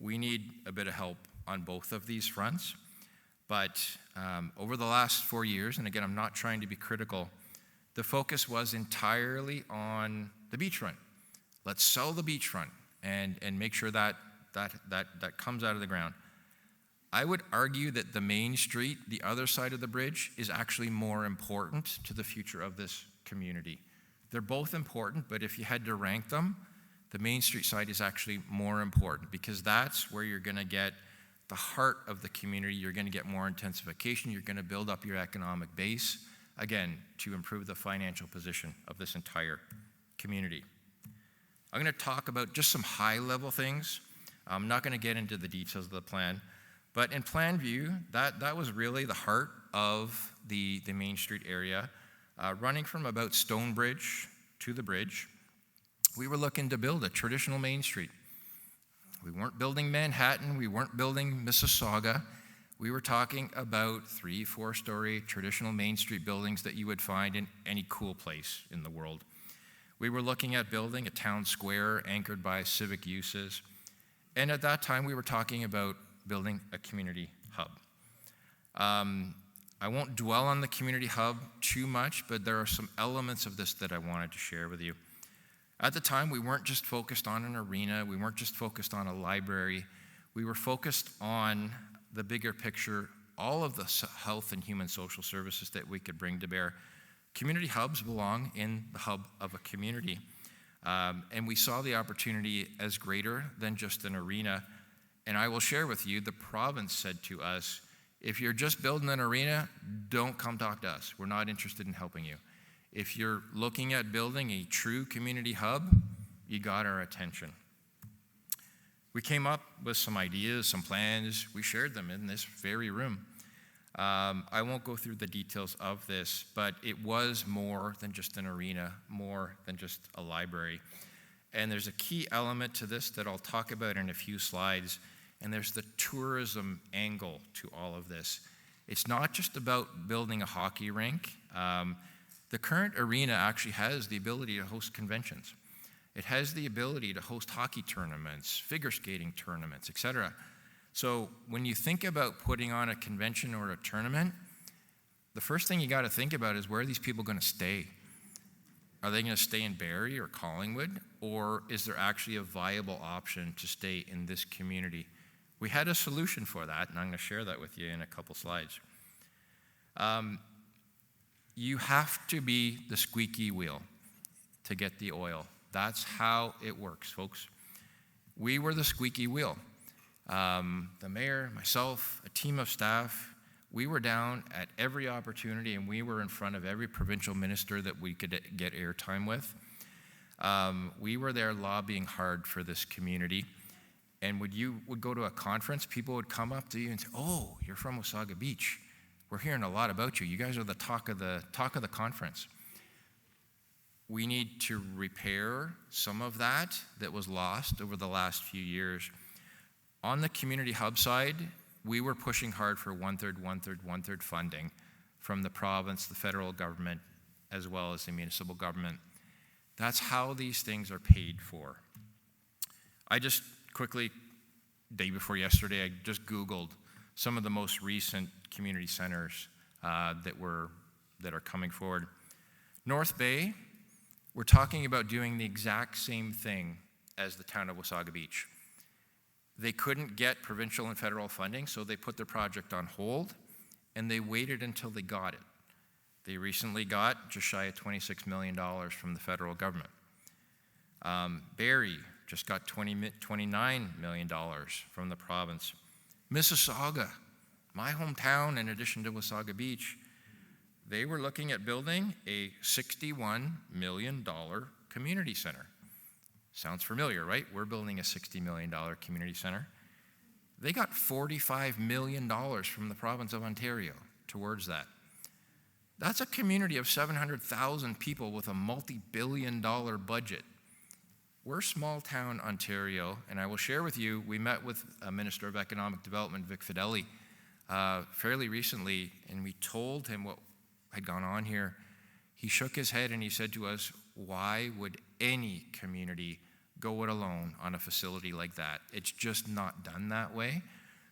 We need a bit of help on both of these fronts. But over the last 4 years, and again, I'm not trying to be critical, the focus was entirely on the beachfront. Let's sell the beachfront and make sure that comes out of the ground. I would argue that the main street, the other side of the bridge, is actually more important to the future of this community. They're both important, but if you had to rank them, the main street side is actually more important because that's where you're going to get the heart of the community. You're going to get more intensification. You're going to build up your economic base, again, to improve the financial position of this entire community. I'm going to talk about just some high-level things. I'm not going to get into the details of the plan, but in plan view, that was really the heart of the Main Street area, running from about Stonebridge to the bridge. We were looking to build a traditional Main Street. We weren't building Manhattan, we weren't building Mississauga. We were talking about 3-4-story traditional Main Street buildings that you would find in any cool place in the world. We were looking at building a town square anchored by civic uses. And at that time, we were talking about building a community hub. I won't dwell on the community hub too much, but there are some elements of this that I wanted to share with you. At the time, we weren't just focused on an arena, we weren't just focused on a library, we were focused on the bigger picture, all of the health and human social services that we could bring to bear. Community hubs belong in the hub of a community, and we saw the opportunity as greater than just an arena. And I will share with you, the province said to us, if you're just building an arena, don't come talk to us. We're not interested in helping you. If you're looking at building a true community hub, you got our attention. We came up with some ideas, some plans. We shared them in this very room. I won't go through the details of this, but it was more than just an arena, more than just a library. And there's a key element to this that I'll talk about in a few slides, and there's the tourism angle to all of this. It's not just about building a hockey rink. The current arena actually has the ability to host conventions. It has the ability to host hockey tournaments, figure skating tournaments, etc. So when you think about putting on a convention or a tournament, the first thing you got to think about is, where are these people going to stay? Are they going to stay in Barrie or Collingwood, or is there actually a viable option to stay in this community? We had a solution for that, and I'm going to share that with you in a couple slides. You have to be the squeaky wheel to get the oil. That's how it works, folks. We were the squeaky wheel. The mayor, myself, a team of staff, we were down at every opportunity, and we were in front of every provincial minister that we could get airtime with. We were there lobbying hard for this community. And when you would go to a conference, people would come up to you and say, "Oh, you're from Wasaga Beach. We're hearing a lot about you. You guys are the talk of the conference." We need to repair some of that was lost over the last few years. On the community hub side, we were pushing hard for one-third funding from the province, the federal government, as well as the municipal government. That's how these things are paid for. I just quickly, day before yesterday, I just Googled some of the most recent community centers that are coming forward. North Bay, we're talking about doing the exact same thing as the town of Wasaga Beach. They couldn't get provincial and federal funding, so they put their project on hold, and they waited until they got it. They recently got just shy of $26 million from the federal government. Barrie just got $29 million from the province. Mississauga, my hometown, in addition to Wasaga Beach, they were looking at building a $61 million community center. Sounds familiar, right? We're building a $60 million community center. They got $45 million from the province of Ontario towards that. That's a community of 700,000 people with a multi-billion-dollar budget. We're small town Ontario, and I will share with you, we met with Minister of Economic Development, Vic Fedeli, fairly recently, and we told him what had gone on here. He shook his head and he said to us, "Why would any community go it alone on a facility like that? It's just not done that way."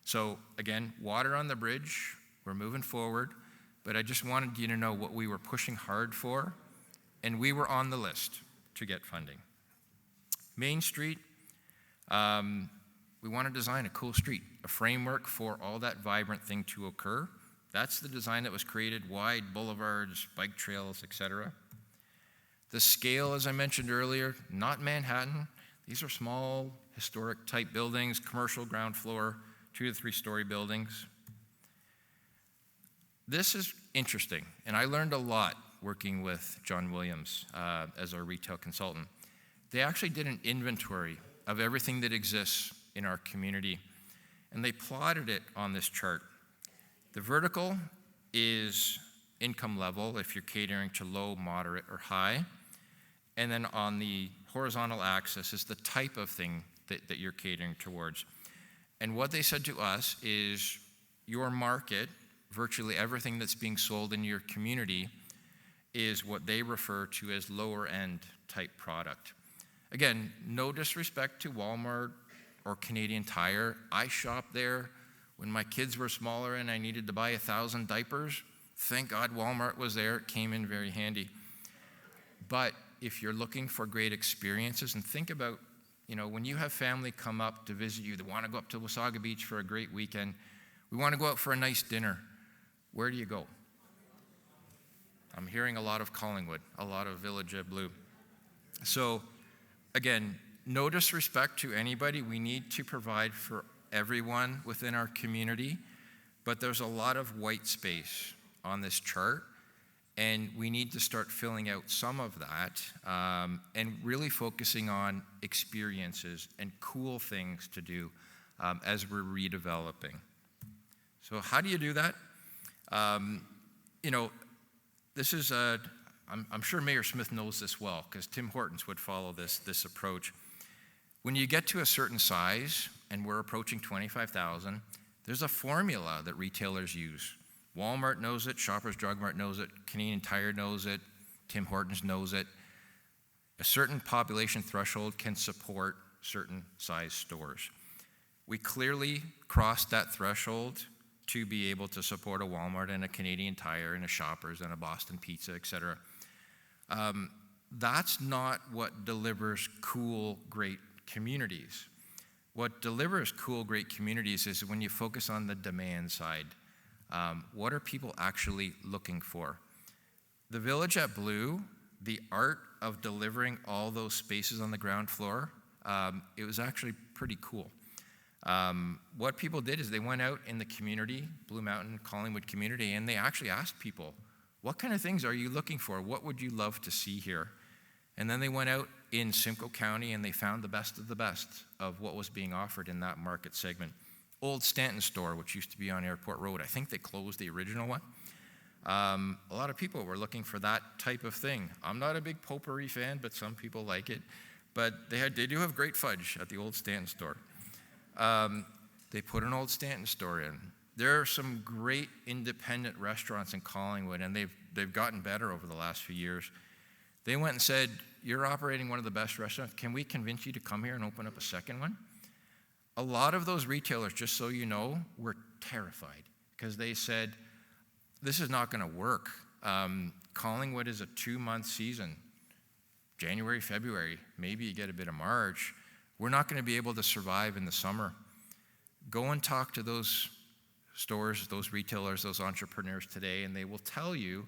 So again, water on the bridge, we're moving forward, but I just wanted you to know what we were pushing hard for, and we were on the list to get funding. Main Street, we want to design a cool street, a framework for all that vibrant thing to occur. That's the design that was created: wide boulevards, bike trails, etc. The scale, as I mentioned earlier, not Manhattan. These are small, historic type buildings, commercial ground floor, 2 to 3 story buildings. This is interesting, and I learned a lot working with John Williams as our retail consultant. They actually did an inventory of everything that exists in our community, and they plotted it on this chart. The vertical is income level, if you're catering to low, moderate, or high. And then on the horizontal axis is the type of thing that you're catering towards. And what they said to us is, your market, virtually everything that's being sold in your community, is what they refer to as lower end type product. Again, no disrespect to Walmart or Canadian Tire. I shopped there when my kids were smaller and I needed to buy 1,000 diapers. Thank God Walmart was there. It came in very handy. But if you're looking for great experiences, and think about, when you have family come up to visit you, they want to go up to Wasaga Beach for a great weekend. We want to go out for a nice dinner. Where do you go? I'm hearing a lot of Collingwood, a lot of Village of Blue. So again, no disrespect to anybody. We need to provide for everyone within our community, but there's a lot of white space on this chart, And we need to start filling out some of that and really focusing on experiences and cool things to do as we're redeveloping. So how do you do that? This is I'm sure Mayor Smith knows this well because Tim Hortons would follow this approach. When you get to a certain size, and we're approaching 25,000, there's a formula that retailers use. Walmart knows it, Shoppers Drug Mart knows it, Canadian Tire knows it, Tim Hortons knows it. A certain population threshold can support certain size stores. We clearly crossed that threshold to be able to support a Walmart and a Canadian Tire and a Shoppers and a Boston Pizza, et cetera. That's not what delivers cool, great communities. What delivers cool, great communities is when you focus on the demand side. What are people actually looking for? The Village at Blue, the art of delivering all those spaces on the ground floor, it was actually pretty cool. What people did is they went out in the community, Blue Mountain, Collingwood community, and they actually asked people, what kind of things are you looking for? What would you love to see here? And then they went out in Simcoe County and they found the best of the best of what was being offered in that market segment. Old Stanton store, which used to be on Airport Road, I think they closed the original one. A lot of people were looking for that type of thing. I'm not a big potpourri fan, but some people like it. But they do have great fudge at the Old Stanton store. They put an Old Stanton store in. There are some great independent restaurants in Collingwood, and they've gotten better over the last few years. They went and said, you're operating one of the best restaurants. Can we convince you to come here and open up a second one? A lot of those retailers, just so you know, were terrified because they said, this is not going to work. Collingwood is a 2-month season. January, February, maybe you get a bit of March. We're not going to be able to survive in the summer. Go and talk to those stores, those retailers, those entrepreneurs today, and they will tell you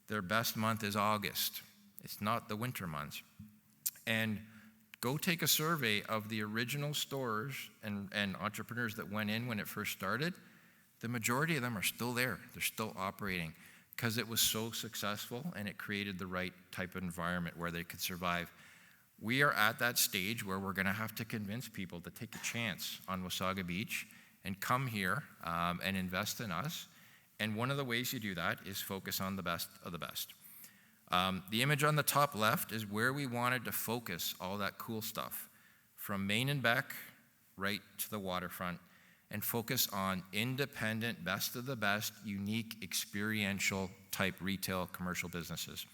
their best month is August. It's not the winter months. And go take a survey of the original stores and entrepreneurs that went in when it first started. The majority of them are still there. They're still operating because it was so successful and it created the right type of environment where they could survive. We are at that stage where we're going to have to convince people to take a chance on Wasaga Beach and come here and invest in us. And one of the ways you do that is focus on the best of the best. The image on the top left is where we wanted to focus all that cool stuff, from Main and Beck right to the waterfront, and focus on independent, best of the best, unique, experiential type retail commercial businesses.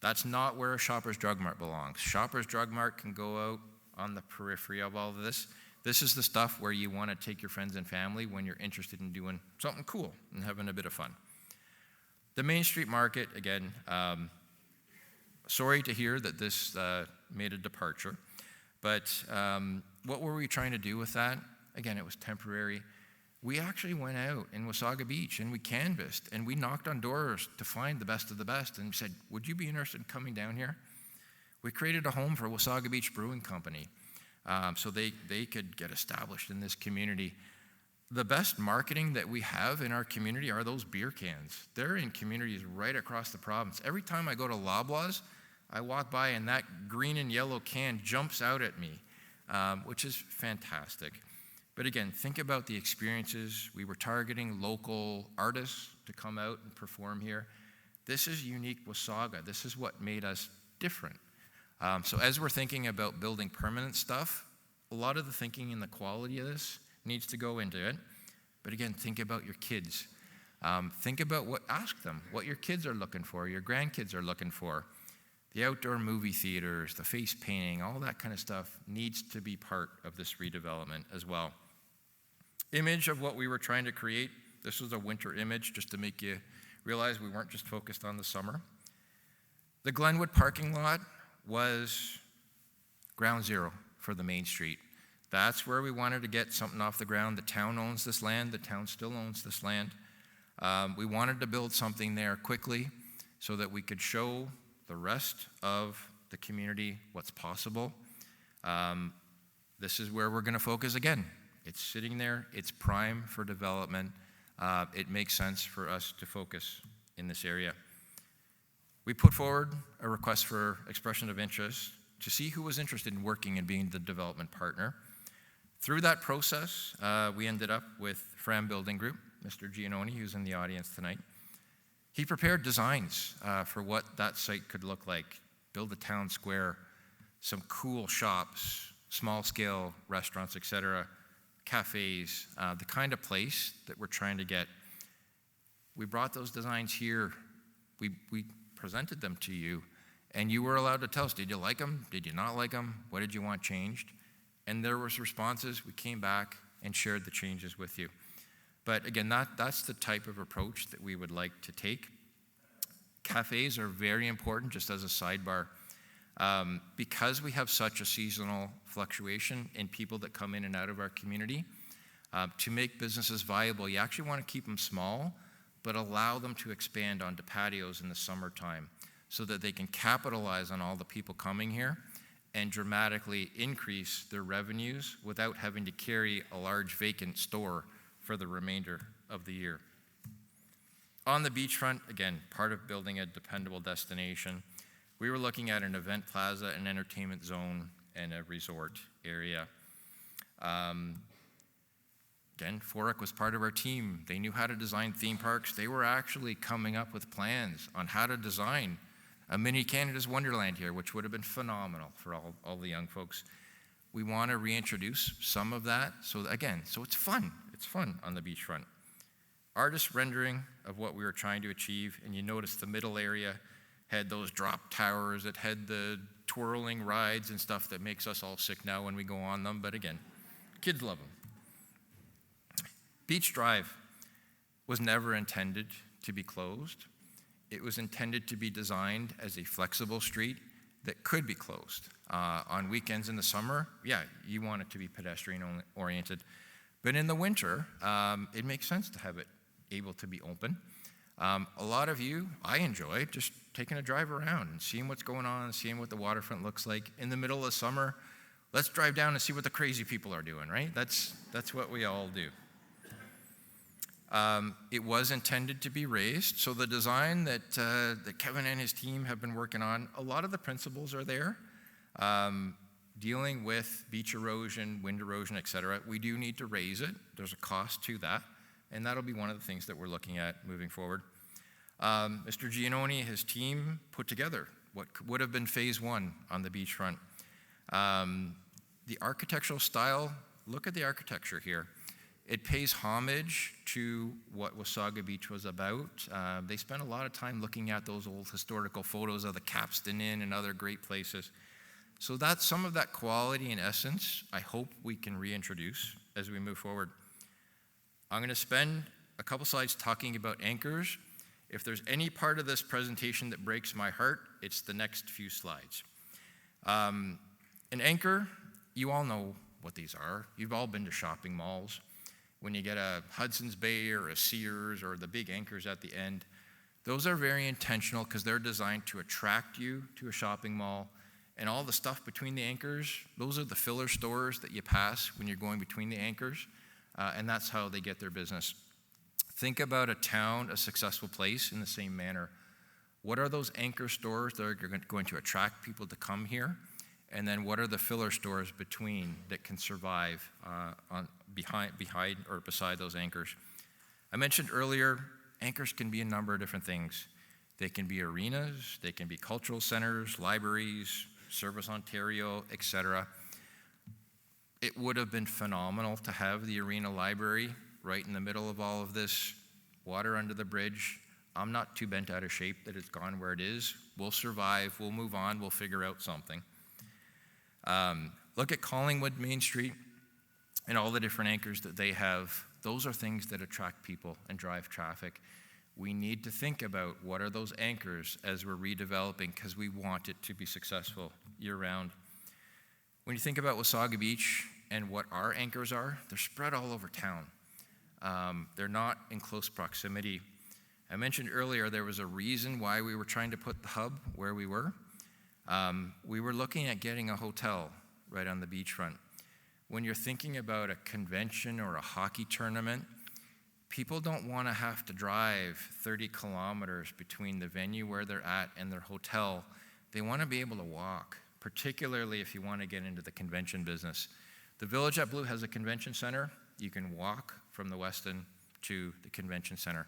That's not where a Shoppers Drug Mart belongs. Shoppers Drug Mart can go out on the periphery of all of this. This is the stuff where you want to take your friends and family when you're interested in doing something cool and having a bit of fun. The Main Street Market, again, sorry to hear that this made a departure, but what were we trying to do with that? Again, it was temporary. We actually went out in Wasaga Beach and we canvassed and we knocked on doors to find the best of the best and said, would you be interested in coming down here? We created a home for Wasaga Beach Brewing Company so they could get established in this community. The best marketing that we have in our community are those beer cans. They're in communities right across the province. Every time I go to Loblaws, I walk by and that green and yellow can jumps out at me, which is fantastic. But again, think about the experiences. We were targeting local artists to come out and perform here. This is unique Wasaga. This is what made us different. So as we're thinking about building permanent stuff, a lot of the thinking and the quality of this needs to go into it. But again, think about your kids. Think about ask them what your kids are looking for, your grandkids are looking for. The outdoor movie theaters, the face painting, all that kind of stuff needs to be part of this redevelopment as well. Image of what we were trying to create. This was a winter image just to make you realize we weren't just focused on the summer. The Glenwood parking lot was ground zero for the Main Street. That's where we wanted to get something off the ground. The town owns this land. The town still owns this land. We wanted to build something there quickly so that we could show the rest of the community what's possible. This is where we're going to focus again. It's sitting there. It's prime for development. It makes sense for us to focus in this area. We put forward a request for expression of interest to see who was interested in working and being the development partner. Through that process, we ended up with Fram Building Group, Mr. Giannoni, who's in the audience tonight. He prepared designs for what that site could look like, build a town square, some cool shops, small-scale restaurants, etc., cafes, the kind of place that we're trying to get. We brought those designs here. We presented them to you, and you were allowed to tell us, did you like them? Did you not like them? What did you want changed? And there was responses. We came back and shared the changes with you. But again, that's the type of approach that we would like to take. Cafes are very important, just as a sidebar. Because we have such a seasonal fluctuation in people that come in and out of our community, to make businesses viable, you actually want to keep them small, but allow them to expand onto patios in the summertime so that they can capitalize on all the people coming here and dramatically increase their revenues without having to carry a large vacant store for the remainder of the year. On the beachfront, again, part of building a dependable destination, we were looking at an event plaza, an entertainment zone, and a resort area. Again, Foreck was part of our team. They knew how to design theme parks. They were actually coming up with plans on how to design a mini Canada's Wonderland here, which would have been phenomenal for all the young folks. We want to reintroduce some of that. So it's fun. It's fun on the beachfront. Artist rendering of what we were trying to achieve, and you notice the middle area had those drop towers, it had the twirling rides and stuff that makes us all sick now when we go on them, but again, kids love them. Beach Drive was never intended to be closed. It was intended to be designed as a flexible street that could be closed. On weekends in the summer, you want it to be pedestrian-oriented. But in the winter, it makes sense to have it able to be open. A lot of you, I enjoy just taking a drive around and seeing what's going on, seeing what the waterfront looks like. In the middle of summer, let's drive down and see what the crazy people are doing, right? That's what we all do. It was intended to be raised, so the design that Kevin and his team have been working on, a lot of the principles are there. Dealing with beach erosion, wind erosion, etc. We do need to raise it. There's a cost to that, and that'll be one of the things that we're looking at moving forward. Mr. Giannoni and his team put together what would have been phase one on the beachfront. The architectural style, look at the architecture here. It pays homage to what Wasaga Beach was about. They spent a lot of time looking at those old historical photos of the Capstan Inn and other great places. So that's some of that quality and essence I hope we can reintroduce as we move forward. I'm going to spend a couple slides talking about anchors. If there's any part of this presentation that breaks my heart, it's the next few slides. An anchor, you all know what these are. You've all been to shopping malls. When you get a Hudson's Bay or a Sears or the big anchors at the end, those are very intentional because they're designed to attract you to a shopping mall. And all the stuff between the anchors, those are the filler stores that you pass when you're going between the anchors, and that's how they get their business. Think about a town, a successful place in the same manner. What are those anchor stores that are going to attract people to come here? And then what are the filler stores between that can survive behind or beside those anchors? I mentioned earlier, anchors can be a number of different things. They can be arenas, they can be cultural centers, libraries, Service Ontario, etc. It would have been phenomenal to have the arena library right in the middle of all of this, water under the bridge. I'm not too bent out of shape that it's gone where it is. We'll survive, we'll move on, we'll figure out something. Look at Collingwood Main Street and all the different anchors that they have. Those are things that attract people and drive traffic. We need to think about what are those anchors as we're redeveloping because we want it to be successful year-round. When you think about Wasaga Beach and what our anchors are, they're spread all over town. They're not in close proximity. I mentioned earlier there was a reason why we were trying to put the hub where we were. We were looking at getting a hotel right on the beachfront. When you're thinking about a convention or a hockey tournament, People don't want to have to drive 30 kilometers between the venue where they're at and their hotel. They want to be able to walk, particularly if you want to get into the convention business. The Village at Blue has a convention center. You can walk from the Westin to the convention center.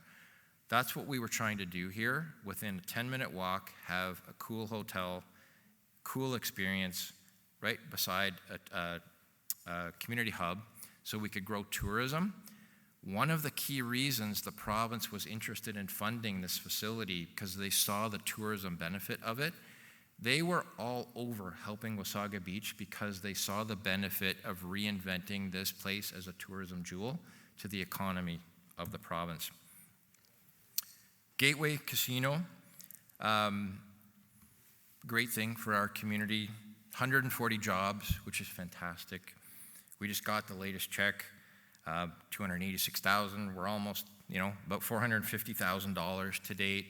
That's what we were trying to do here. Within a 10-minute walk, have a cool hotel, cool experience right beside a community hub so we could grow tourism. One of the key reasons the province was interested in funding this facility, because they saw the tourism benefit of it, they were all over helping Wasaga Beach because they saw the benefit of reinventing this place as a tourism jewel to the economy of the province. Gateway Casino, great thing for our community, 140 jobs, which is fantastic. We just got the latest check. $286,000. We're almost, about $450,000 to date.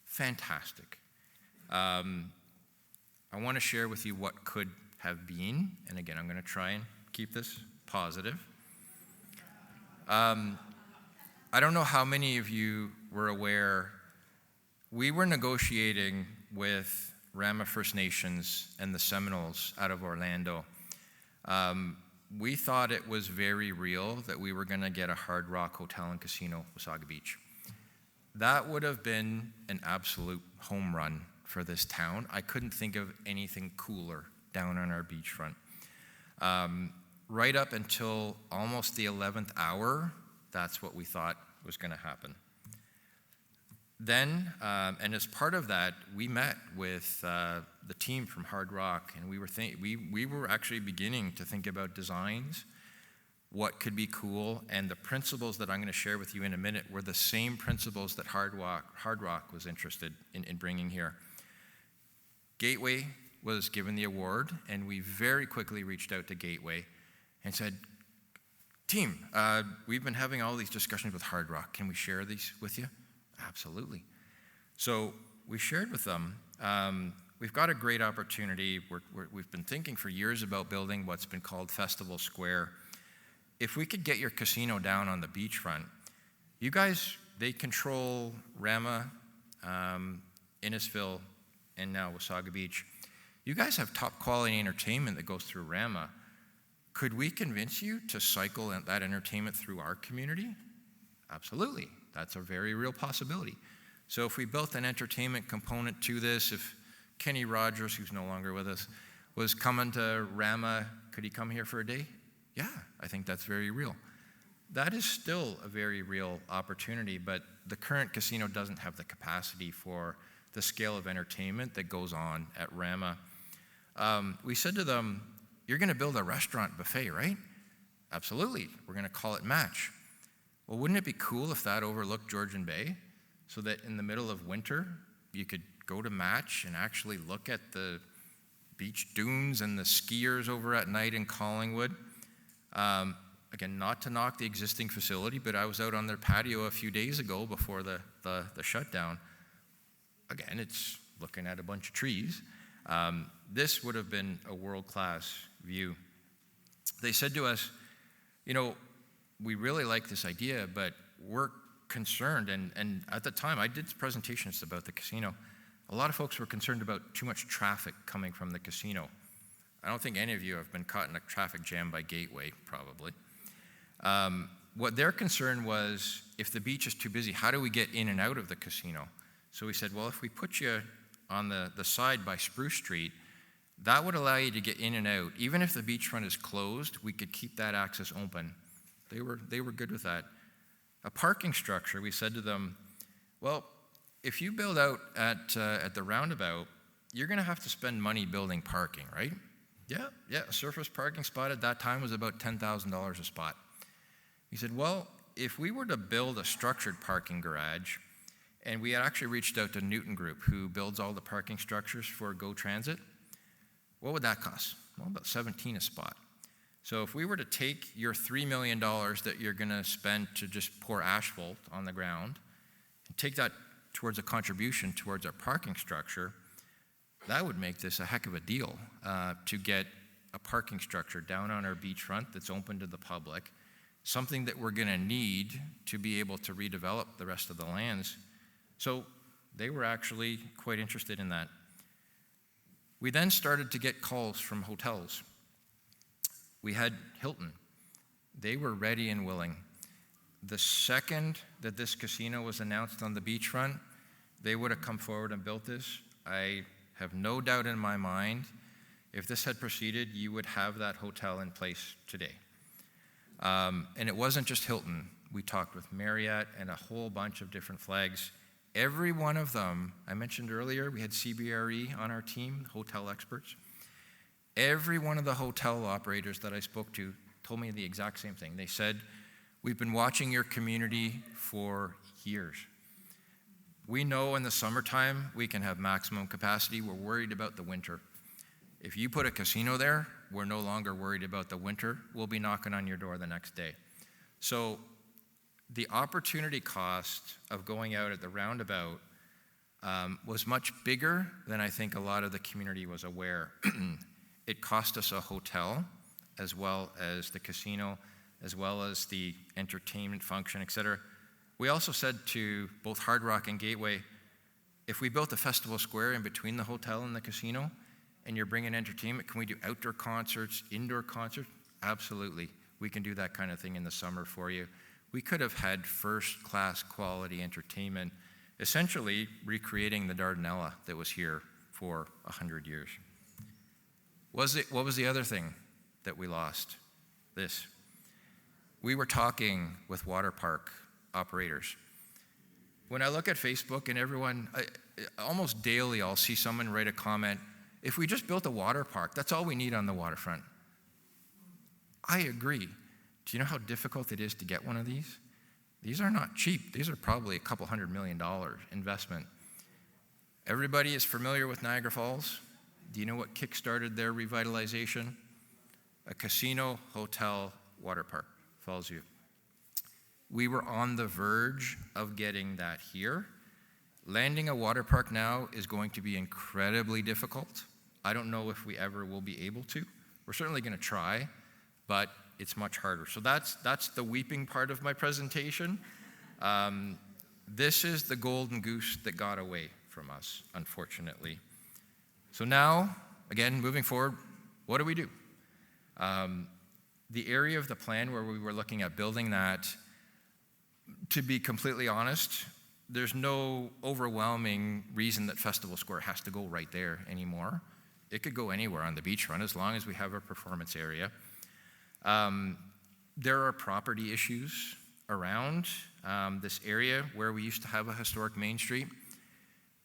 Fantastic. I want to share with you what could have been, and again, I'm going to try and keep this positive. I don't know how many of you were aware, we were negotiating with Rama First Nations and the Seminoles out of Orlando. We thought it was very real that we were going to get a Hard Rock Hotel and Casino, Wasaga Beach. That would have been an absolute home run for this town. I couldn't think of anything cooler down on our beachfront. Right up until almost the 11th hour, that's what we thought was going to happen. Then, and as part of that, we met with the team from Hard Rock, and we were actually beginning to think about designs, what could be cool, and the principles that I'm going to share with you in a minute were the same principles that Hard Rock was interested in bringing here. Gateway was given the award, and we very quickly reached out to Gateway and said, team, we've been having all these discussions with Hard Rock. Can we share these with you? Absolutely. So we shared with them, we've got a great opportunity. We've been thinking for years about building what's been called Festival Square. If we could get your casino down on the beachfront, you guys, they control Rama, Innisfil, and now Wasaga Beach. You guys have top quality entertainment that goes through Rama. Could we convince you to cycle that entertainment through our community? Absolutely. That's a very real possibility. So if we built an entertainment component to this, if Kenny Rogers, who's no longer with us, was coming to Rama, could he come here for a day? Yeah, I think that's very real. That is still a very real opportunity, but the current casino doesn't have the capacity for the scale of entertainment that goes on at Rama. We said to them, you're going to build a restaurant buffet, right? Absolutely. We're going to call it Match. Well, wouldn't it be cool if that overlooked Georgian Bay so that in the middle of winter, you could go to Match and actually look at the beach dunes and the skiers over at night in Collingwood? Again, not to knock the existing facility, but I was out on their patio a few days ago before the shutdown. Again, it's looking at a bunch of trees. This would have been a world-class view. They said to us, we really like this idea, but we're concerned, and at the time, I did presentations about the casino. A lot of folks were concerned about too much traffic coming from the casino. I don't think any of you have been caught in a traffic jam by Gateway, probably. What their concern was, if the beach is too busy, how do we get in and out of the casino? So we said, well, if we put you on the side by Spruce Street, that would allow you to get in and out. Even if the beachfront is closed, we could keep that access open. They were good with that. A parking structure, we said to them, well, if you build out at the roundabout, you're going to have to spend money building parking, right? Yeah, a surface parking spot at that time was about $10,000 a spot. He said, well, if we were to build a structured parking garage, and we had actually reached out to Newton Group, who builds all the parking structures for Go Transit, what would that cost? Well, about $17 a spot. So if we were to take your $3 million that you're going to spend to just pour asphalt on the ground and take that towards a contribution towards our parking structure, that would make this a heck of a deal to get a parking structure down on our beachfront that's open to the public, something that we're going to need to be able to redevelop the rest of the lands. So they were actually quite interested in that. We then started to get calls from hotels. We had Hilton. They were ready and willing. The second that this casino was announced on the beachfront, they would have come forward and built this. I have no doubt in my mind, if this had proceeded, you would have that hotel in place today. And it wasn't just Hilton. We talked with Marriott and a whole bunch of different flags. Every one of them, I mentioned earlier, we had CBRE on our team, hotel experts. Every one of the hotel operators that I spoke to told me the exact same thing. They said, we've been watching your community for years. We know in the summertime we can have maximum capacity. We're worried about the winter. If you put a casino there, we're no longer worried about the winter. We'll be knocking on your door the next day. So the opportunity cost of going out at the roundabout was much bigger than I think a lot of the community was aware. It cost us a hotel, as well as the casino, as well as the entertainment function, et cetera. We also said to both Hard Rock and Gateway, if we built a festival square in between the hotel and the casino, and you're bringing entertainment, can we do outdoor concerts, indoor concerts? Absolutely. We can do that kind of thing in the summer for you. We could have had first-class quality entertainment, essentially recreating the Dardanella that was here for 100 years. What was the other thing that we lost? This. We were talking with water park operators. When I look at Facebook and everyone, almost daily I'll see someone write a comment, if we just built a water park, that's all we need on the waterfront. I agree. Do you know how difficult it is to get one of these? These are not cheap. These are probably a couple $100 million investment. Everybody is familiar with Niagara Falls. Do you know what kickstarted their revitalization? A casino, hotel, water park, Fallsview. We were on the verge of getting that here. Landing a water park now is going to be incredibly difficult. I don't know if we ever will be able to. We're certainly going to try, but it's much harder. So that's the weeping part of my presentation. This is the golden goose that got away from us, unfortunately. So now, again, moving forward, what do we do? The area of the plan where we were looking at building that, to be completely honest, there's no overwhelming reason that Festival Square has to go right there anymore. It could go anywhere on the beachfront as long as we have a performance area. There are property issues around this area where we used to have a historic Main Street.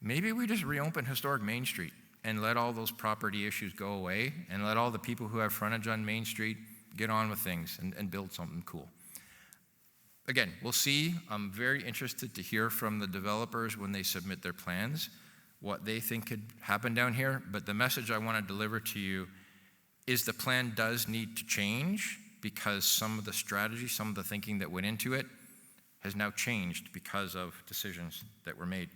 Maybe we just reopen historic Main Street and let all those property issues go away and let all the people who have frontage on Main Street get on with things and build something cool. Again, we'll see. I'm very interested to hear from the developers when they submit their plans, what they think could happen down here. But the message I want to deliver to you is the plan does need to change because some of the strategy, some of the thinking that went into it has now changed because of decisions that were made.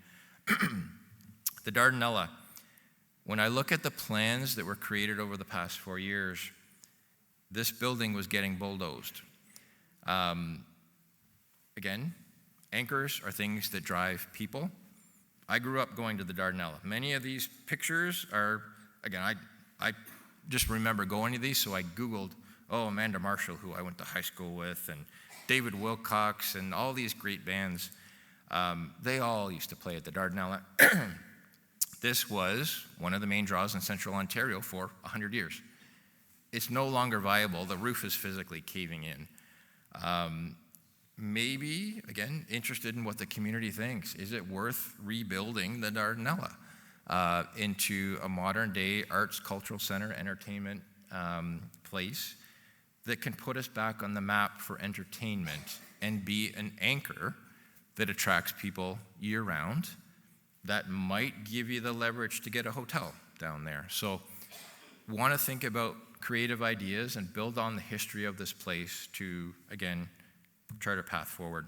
The Dardanella. When I look at the plans that were created over the past 4 years, this building was getting bulldozed. Again, anchors are things that drive people. I grew up going to the Dardanella. Many of these pictures are, again, I just remember going to these, so I Googled, Amanda Marshall, who I went to high school with, and David Wilcox, and all these great bands. They all used to play at the Dardanella. This was one of the main draws in Central Ontario for 100 years. It's no longer viable. The roof is physically caving in. Maybe, again, interested in what the community thinks. Is it worth rebuilding the Dardanella into a modern-day arts, cultural center, entertainment place that can put us back on the map for entertainment and be an anchor that attracts people year-round that might give you the leverage to get a hotel down there? So want to think about creative ideas and build on the history of this place to, again, chart a path forward.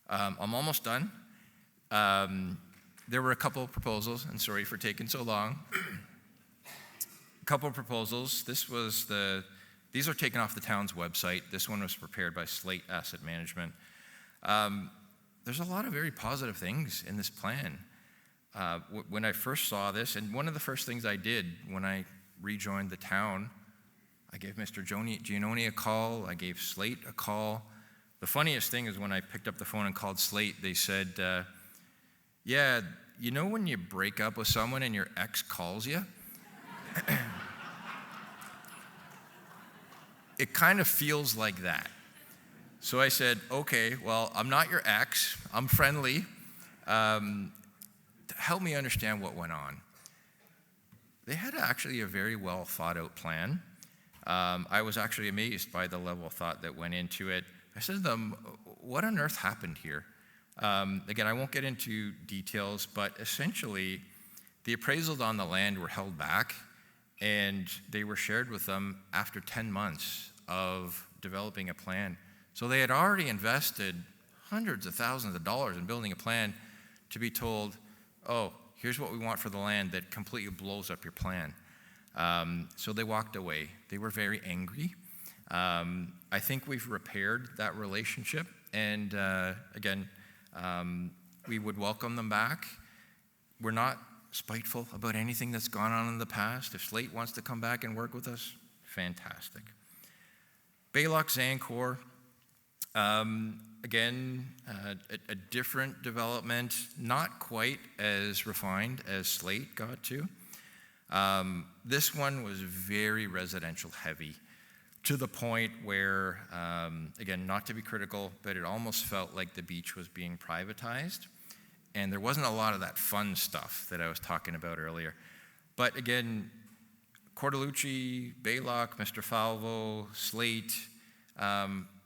I'm almost done. There were a couple of proposals, and sorry for taking so long. A couple of proposals. This was the These are taken off the town's website. This one was prepared by Slate Asset Management. There's a lot of very positive things in this plan. When I first saw this, and one of the first things I did when I rejoined the town, I gave Mr. Giannoni a call, I gave Slate a call. The funniest thing is when I picked up the phone and called Slate, they said, yeah, you know when you break up with someone and your ex calls you? It kind of feels like that. So I said, okay, well, I'm not your ex, I'm friendly. Help me understand what went on. They had actually a very well thought out plan. I was actually amazed by the level of thought that went into it. I said to them, what on earth happened here? Again, I won't get into details, but essentially, the appraisals on the land were held back, and they were shared with them after 10 months of developing a plan. So they had already invested hundreds of thousands of dollars in building a plan to be told, oh, here's what we want for the land that completely blows up your plan. So they walked away. They were very angry. I think we've repaired that relationship, and again, we would welcome them back. We're not spiteful about anything that's gone on in the past. If Slate wants to come back and work with us, fantastic. Baylock Zancor, again, a different development, not quite as refined as Slate got to. This one was very residential heavy, to the point where, again, not to be critical, but it almost felt like the beach was being privatized. And there wasn't a lot of that fun stuff that I was talking about earlier. But again, Cordalucci, Baylock, Mr. Falvo, Slate,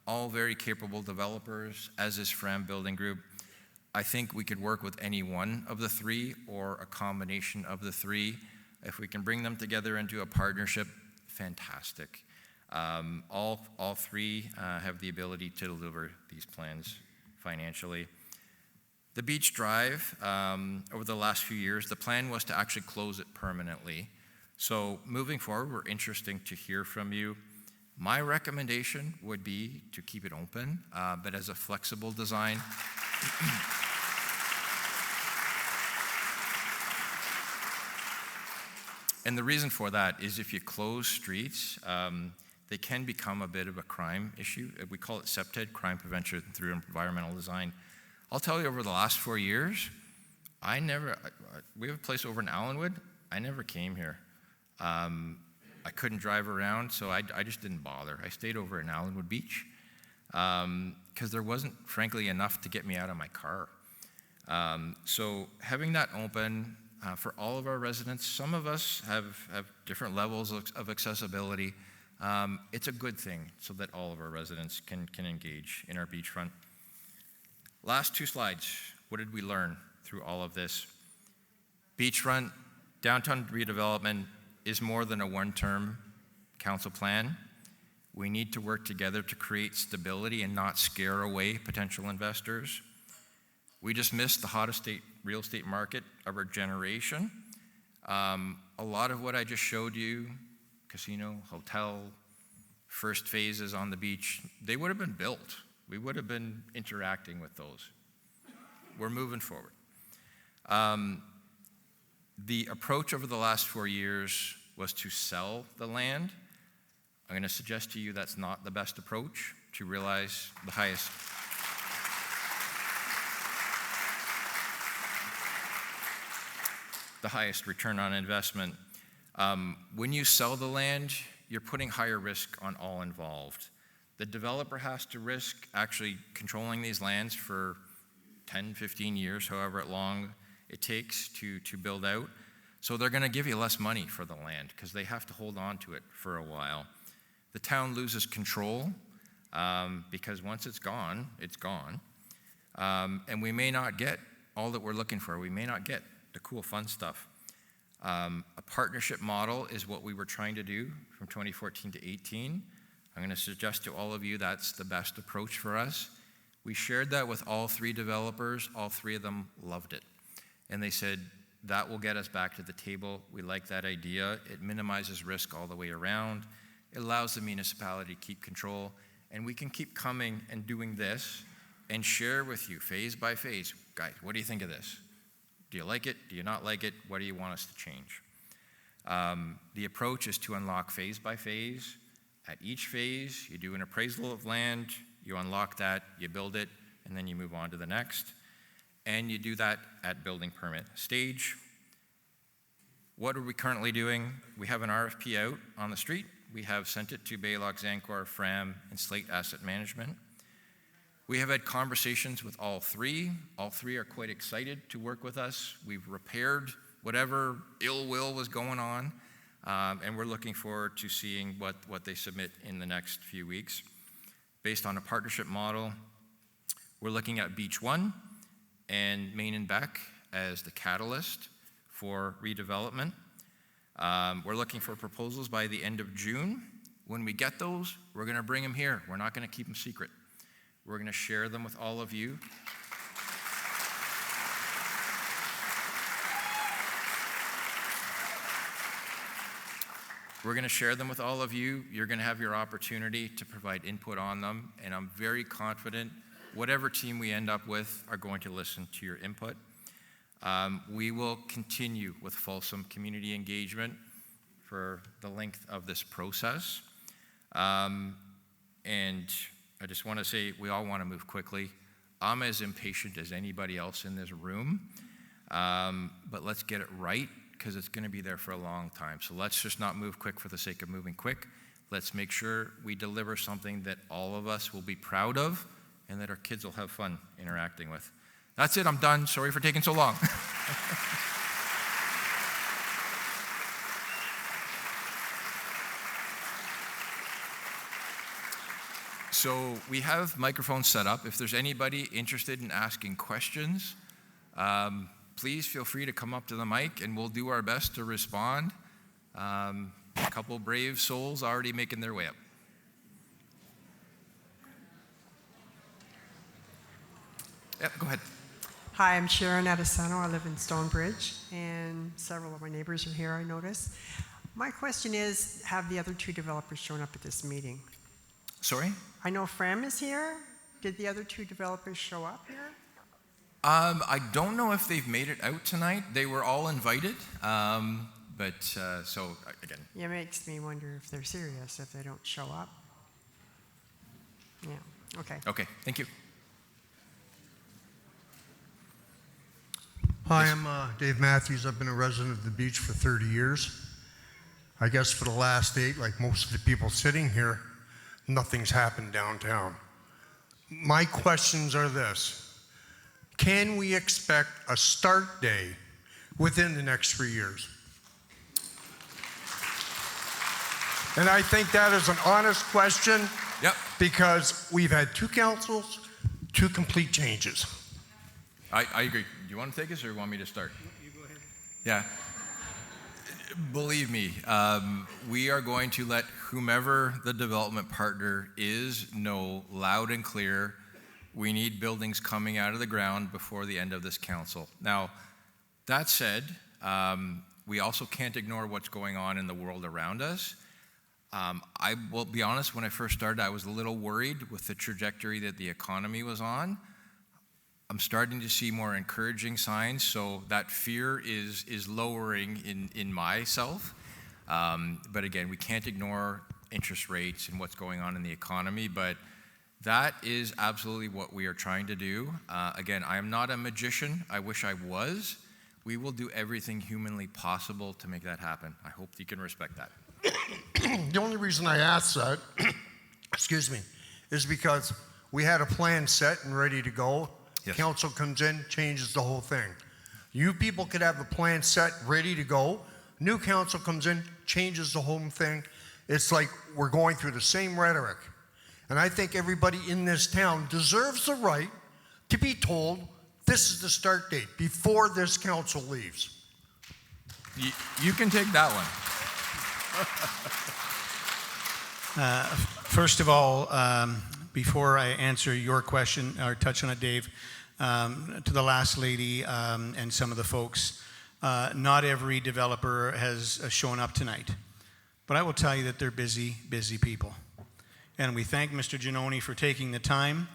all very capable developers, as is Fram Building Group. I think we could work with any one of the three or a combination of the three. If we can bring them together into a partnership, fantastic. All three have the ability to deliver these plans financially. The Beach Drive, over the last few years, the plan was to actually close it permanently. So moving forward, we're interested to hear from you. My recommendation would be to keep it open, but as a flexible design. And the reason for that is if you close streets, they can become a bit of a crime issue. We call it CPTED, crime prevention through environmental design. I'll tell you, over the last 4 years, we have a place over in Allenwood. I never came here. I couldn't drive around, so I just didn't bother. I stayed over in Allenwood Beach because there wasn't, frankly, enough to get me out of my car. So having that open for all of our residents, some of us have different levels of accessibility. It's a good thing so that all of our residents can engage in our beachfront. Last two slides. What did we learn through all of this? Beachfront, downtown redevelopment is more than a one-term council plan. We need to work together to create stability and not scare away potential investors. We just missed the hottest real estate market of our generation. A lot of what I just showed you, casino, hotel, first phases on the beach, they would have been built. We would have been interacting with those. We're moving forward. The approach over the last 4 years was to sell the land. I'm going to suggest to you that's not the best approach to realize the highest return on investment. When you sell the land, you're putting higher risk on all involved. The developer has to risk actually controlling these lands for 10, 15 years, however long it takes to build out. So they're going to give you less money for the land because they have to hold on to it for a while. The town loses control because once it's gone, it's gone. And we may not get all that we're looking for. We may not get the cool, fun stuff. A partnership model is what we were trying to do from 2014 to 18. I'm going to suggest to all of you that's the best approach for us. We shared that with all three developers. All three of them loved it. And they said, that will get us back to the table. We like that idea. It minimizes risk all the way around. It allows the municipality to keep control, and we can keep coming and doing this and share with you phase by phase. Guys, what do you think of this? Do you like it? Do you not like it? What do you want us to change? The approach is to unlock phase by phase. At each phase, you do an appraisal of land, you unlock that, you build it, and then you move on to the next. And you do that at building permit stage. What are we currently doing? We have an RFP out on the street. We have sent it to Baylock, Zancor, Fram, and Slate Asset Management. We have had conversations with all three. All three are quite excited to work with us. We've repaired whatever ill will was going on, and we're looking forward to seeing what they submit in the next few weeks. Based on a partnership model, we're looking at Beach 1 and Main and Beck as the catalyst for redevelopment. We're looking for proposals by the end of June. When we get those, we're going to bring them here. We're not going to keep them secret. We're going to share them with all of you. We're going to share them with all of you. You're going to have your opportunity to provide input on them, and I'm very confident whatever team we end up with are going to listen to your input. We will continue with fulsome community engagement for the length of this process. And I just want to say we all want to move quickly. I'm as impatient as anybody else in this room, but let's get it right because it's going to be there for a long time. So let's just not move quick for the sake of moving quick. Let's make sure we deliver something that all of us will be proud of and that our kids will have fun interacting with. That's it, I'm done. Sorry for taking so long. So we have microphones set up. If there's anybody interested in asking questions, please feel free to come up to the mic and we'll do our best to respond. A couple brave souls already making their way up. Yeah, go ahead. Hi, I'm Sharon Adesano. I live in Stonebridge, and several of my neighbors are here, I notice. My question is, have the other two developers shown up at this meeting? Sorry? I know Fram is here. Did the other two developers show up here? I don't know if they've made it out tonight. They were all invited, so again. Yeah, it makes me wonder if they're serious, if they don't show up. Yeah, okay. Okay, thank you. Hi, I'm Dave Matthews. I've been a resident of the beach for 30 years. I guess for the last 8, like most of the people sitting here, nothing's happened downtown. My questions are this. Can we expect a start day within the next 3 years? And I think that is an honest question. Yep. Because we've had 2 councils, 2 complete changes. I agree. Do you want to take us or you want me to start? You go ahead. Yeah. Believe me, we are going to let whomever the development partner is know loud and clear we need buildings coming out of the ground before the end of this council. Now, that said, we also can't ignore what's going on in the world around us. I will be honest, when I first started, I was a little worried with the trajectory that the economy was on. I'm starting to see more encouraging signs, so that fear is lowering in myself. But again, we can't ignore interest rates and what's going on in the economy, but that is absolutely what we are trying to do. Again, I am not a magician. I wish I was. We will do everything humanly possible to make that happen. I hope you can respect that. The only reason I asked that, excuse me, is because we had a plan set and ready to go. Yes. Council comes in, changes the whole thing. You people could have the plan set, ready to go. New council comes in, changes the whole thing. It's like we're going through the same rhetoric. And I think everybody in this town deserves the right to be told this is the start date before this council leaves. You can take that one. First of all, before I answer your question or touch on it, Dave, to the last lady and some of the folks, not every developer has shown up tonight. But I will tell you that they're busy, busy people. And we thank Mr. Giannone for taking the time,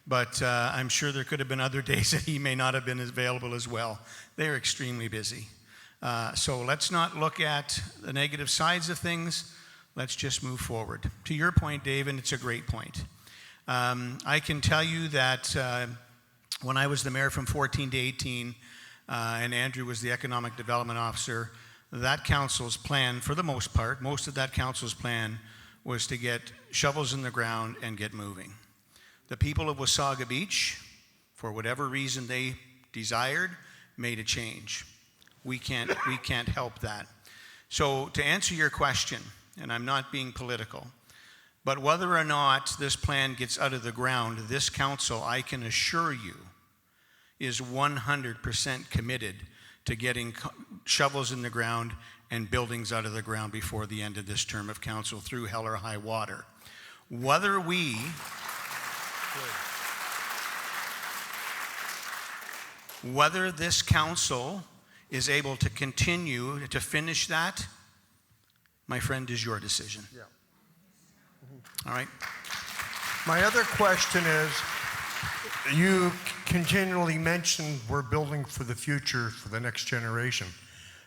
but I'm sure there could have been other days that he may not have been available as well. They're extremely busy. So let's not look at the negative sides of things. Let's just move forward. To your point, Dave, and it's a great point. I can tell you that when I was the mayor from 14 to 18, and Andrew was the economic development officer, that council's plan, for the most part, most of that council's plan was to get shovels in the ground and get moving. The people of Wasaga Beach, for whatever reason they desired, made a change. We can't help that. So to answer your question, and I'm not being political, but whether or not this plan gets out of the ground, this council, I can assure you, is 100% committed to getting shovels in the ground and buildings out of the ground before the end of this term of council through hell or high water. Whether this council is able to continue to finish that, my friend, is your decision. Yeah. All right? My other question is, you continually mention we're building for the future, for the next generation.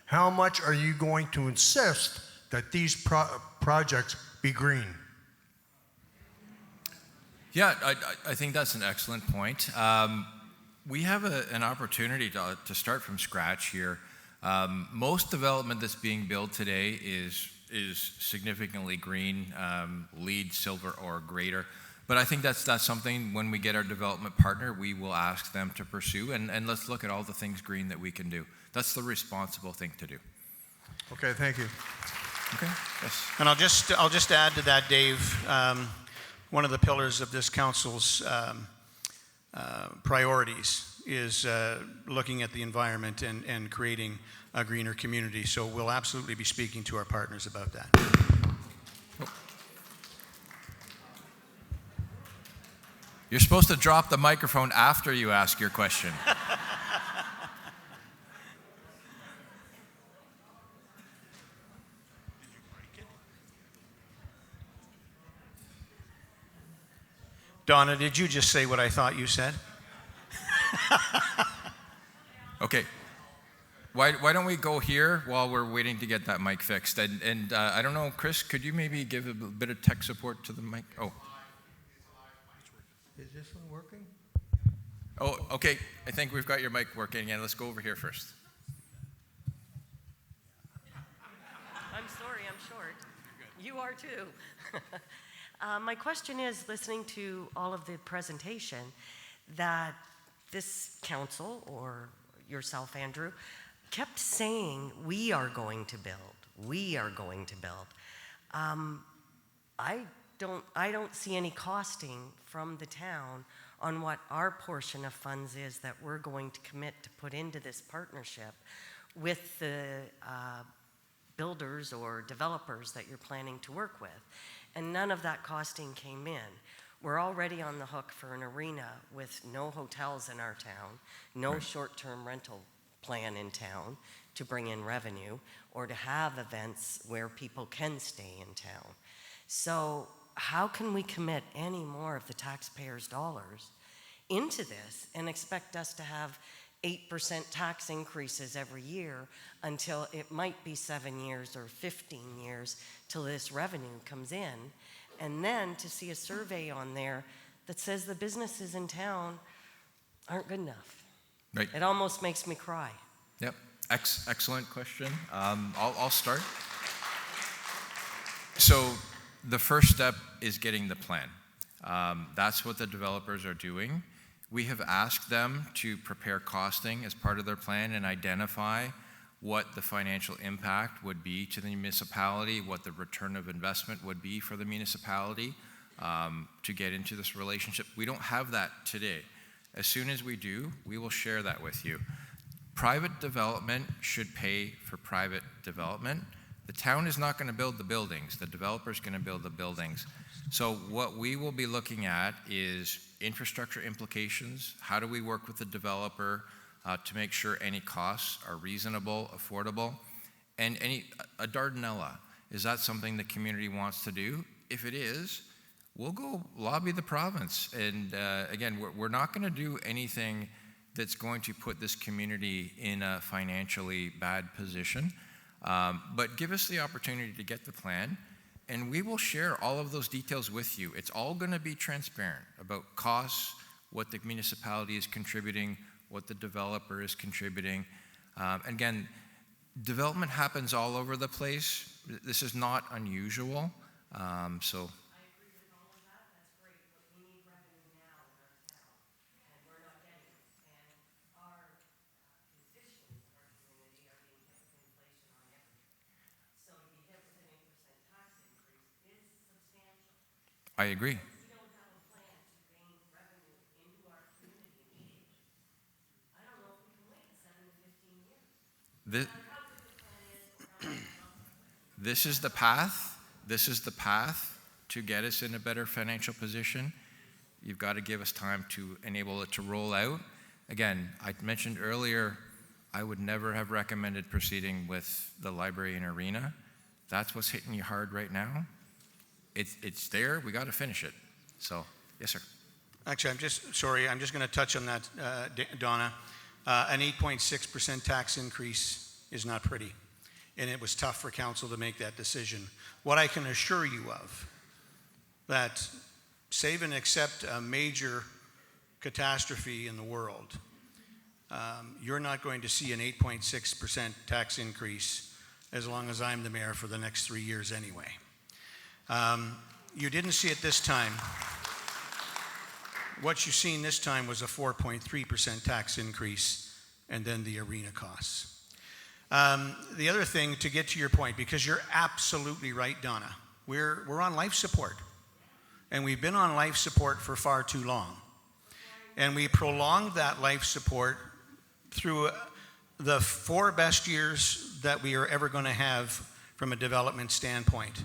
How much are you going to insist that these projects be green? Yeah, I think that's an excellent point. We have an opportunity to start from scratch here. Most development that's being built today is significantly green, LEED, silver, or greater. But I think that's something when we get our development partner, we will ask them to pursue, and let's look at all the things green that we can do. That's the responsible thing to do. Okay, thank you. Okay, yes. And I'll just add to that, Dave, one of the pillars of this council's priorities is looking at the environment and creating a greener community. So we'll absolutely be speaking to our partners about that. You're supposed to drop the microphone after you ask your question. Donna, did you just say what I thought you said? Okay. Why don't we go here while we're waiting to get that mic fixed? And I don't know, Chris, could you maybe give a bit of tech support to the mic? Oh. Is this one working? Oh, okay. I think we've got your mic working again. Let's go over here first. I'm sorry, I'm short. You are too. My question is, listening to all of the presentation, that this council, or yourself, Andrew, kept saying, we are going to build, we are going to build. I don't see any costing from the town on what our portion of funds is that we're going to commit to put into this partnership with the builders or developers that you're planning to work with. And none of that costing came in. We're already on the hook for an arena with no hotels in our town, no short-term rental plan in town to bring in revenue, or to have events where people can stay in town. So how can we commit any more of the taxpayers' dollars into this and expect us to have 8% tax increases every year until it might be 7 years or 15 years till this revenue comes in, and then to see a survey on there that says the businesses in town aren't good enough? Right. It almost makes me cry. Yep. Excellent question. I'll start. So the first step is getting the plan. That's what the developers are doing. We have asked them to prepare costing as part of their plan and identify what the financial impact would be to the municipality, what the return of investment would be for the municipality to get into this relationship. We don't have that today. As soon as we do, we will share that with you. Private development should pay for private development. The town is not going to build the buildings. The developer is going to build the buildings. So what we will be looking at is infrastructure implications. How do we work with the developer to make sure any costs are reasonable, affordable, and a Dardanella. Is that something the community wants to do? If it is, we'll go lobby the province. And again, we're not going to do anything that's going to put this community in a financially bad position. But give us the opportunity to get the plan, and we will share all of those details with you. It's all going to be transparent about costs, what the municipality is contributing, what the developer is contributing. Again, development happens all over the place. This is not unusual. So. I agree with all of that. That's great, but we need revenue now in our town, and we're not getting it. And our positions of our community are being hit with inflation on everything. So to be hit with an 8% tax increase is substantial. I agree. We don't have a plan to gain revenue into our community immediately. I don't know if we can wait 7 to 15 years. This, No matter how good the plan is or how good this is the path. This is the path to get us in a better financial position. You've got to give us time to enable it to roll out. Again, I mentioned earlier, I would never have recommended proceeding with the library and arena. That's what's hitting you hard right now. It's there. We got to finish it. So, yes, sir. Actually, I'm just going to touch on that, Donna. An 8.6% tax increase is not pretty, and it was tough for council to make that decision. What I can assure you of, that save and accept a major catastrophe in the world, you're not going to see an 8.6% tax increase as long as I'm the mayor for the next 3 years anyway. You didn't see it this time. What you've seen this time was a 4.3% tax increase and then the arena costs. The other thing, to get to your point, because you're absolutely right, Donna, we're on life support. And we've been on life support for far too long. And we prolonged that life support through the 4 best years that we are ever going to have from a development standpoint.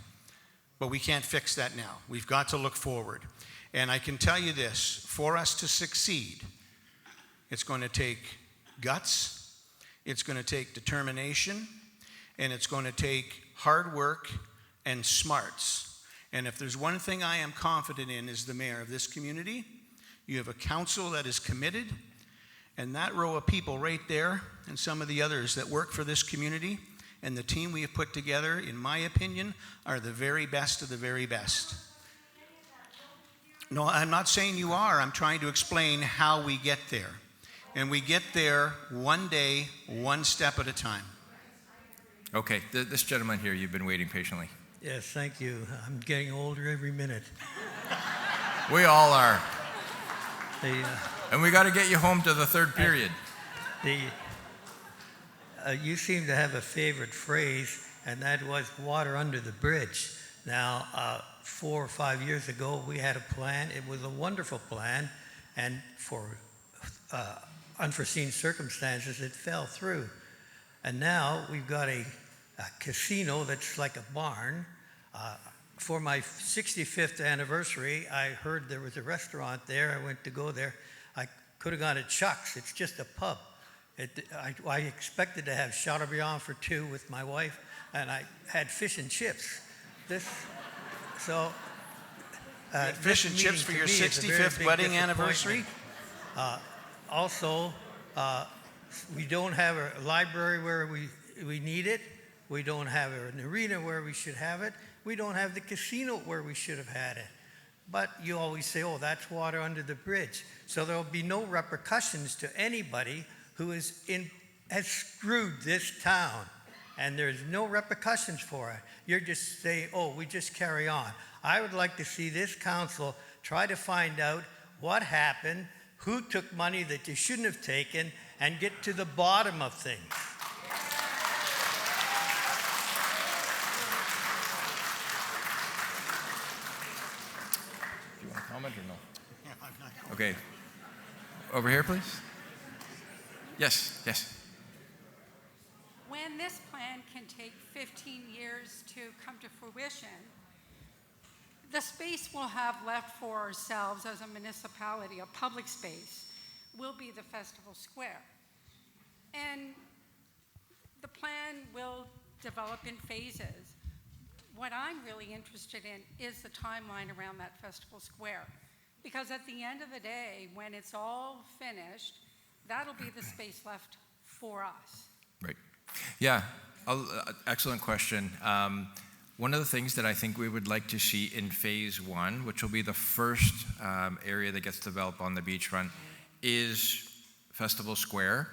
But we can't fix that now. We've got to look forward. And I can tell you this, for us to succeed, it's going to take guts, it's going to take determination, and it's going to take hard work and smarts. And if there's one thing I am confident in as the mayor of this community, you have a council that is committed, and that row of people right there, and some of the others that work for this community, and the team we have put together, in my opinion, are the very best of the very best. No, I'm not saying you are. I'm trying to explain how we get there. And we get there one day, one step at a time. Okay, this gentleman here, you've been waiting patiently. Yes, thank you. I'm getting older every minute. We all are. The, And we got to get you home to the third period. You seem to have a favorite phrase, and that was water under the bridge. Now, 4 or 5 years ago, we had a plan. It was a wonderful plan, and for unforeseen circumstances, it fell through. And now we've got a casino that's like a barn. For my 65th anniversary, I heard there was a restaurant there. I went to go there. I could have gone to Chuck's. It's just a pub. I expected to have Chateaubriand for 2 with my wife, and I had fish and chips. Fish and chips for your 65th wedding anniversary? Also, we don't have a library where we need it. We don't have an arena where we should have it. We don't have the casino where we should have had it. But you always say, oh, that's water under the bridge. So there will be no repercussions to anybody who has screwed this town. And there's no repercussions for it. You're just saying, oh, we just carry on. I would like to see this council try to find out what happened, who took money that they shouldn't have taken, and get to the bottom of things. Do you want to comment or no? Okay. Over here, please. Yes, yes. When this plan can take 15 years to come to fruition, the space we'll have left for ourselves as a municipality, a public space, will be the Festival Square. And the plan will develop in phases. what I'm really interested in is the timeline around that festival square. Because at the end of the day, when it's all finished, that'll be the space left for us. Right. Yeah, excellent question. One of the things that I think we would like to see in phase one, which will be the first area that gets developed on the beachfront, is Festival Square.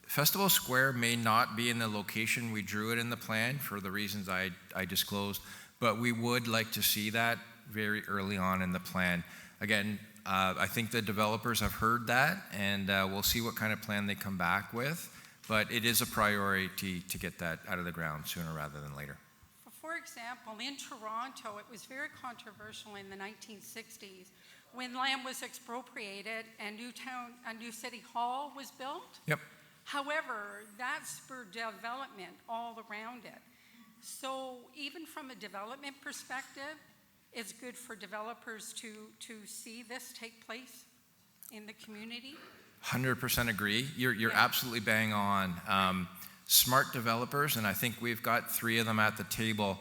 Festival Square may not be in the location we drew it in the plan for the reasons I disclosed, but we would like to see that very early on in the plan. Again, I think the developers have heard that, and we'll see what kind of plan they come back with, but it is a priority to get that out of the ground sooner rather than later. For example, in Toronto, it was very controversial in the 1960s when land was expropriated and a new city hall was built. Yep. However, that spurred development all around it. So even from a development perspective, it's good for developers to see this take place in the community. 100% agree. You're absolutely bang on. Smart developers, and I think we've got 3 of them at the table,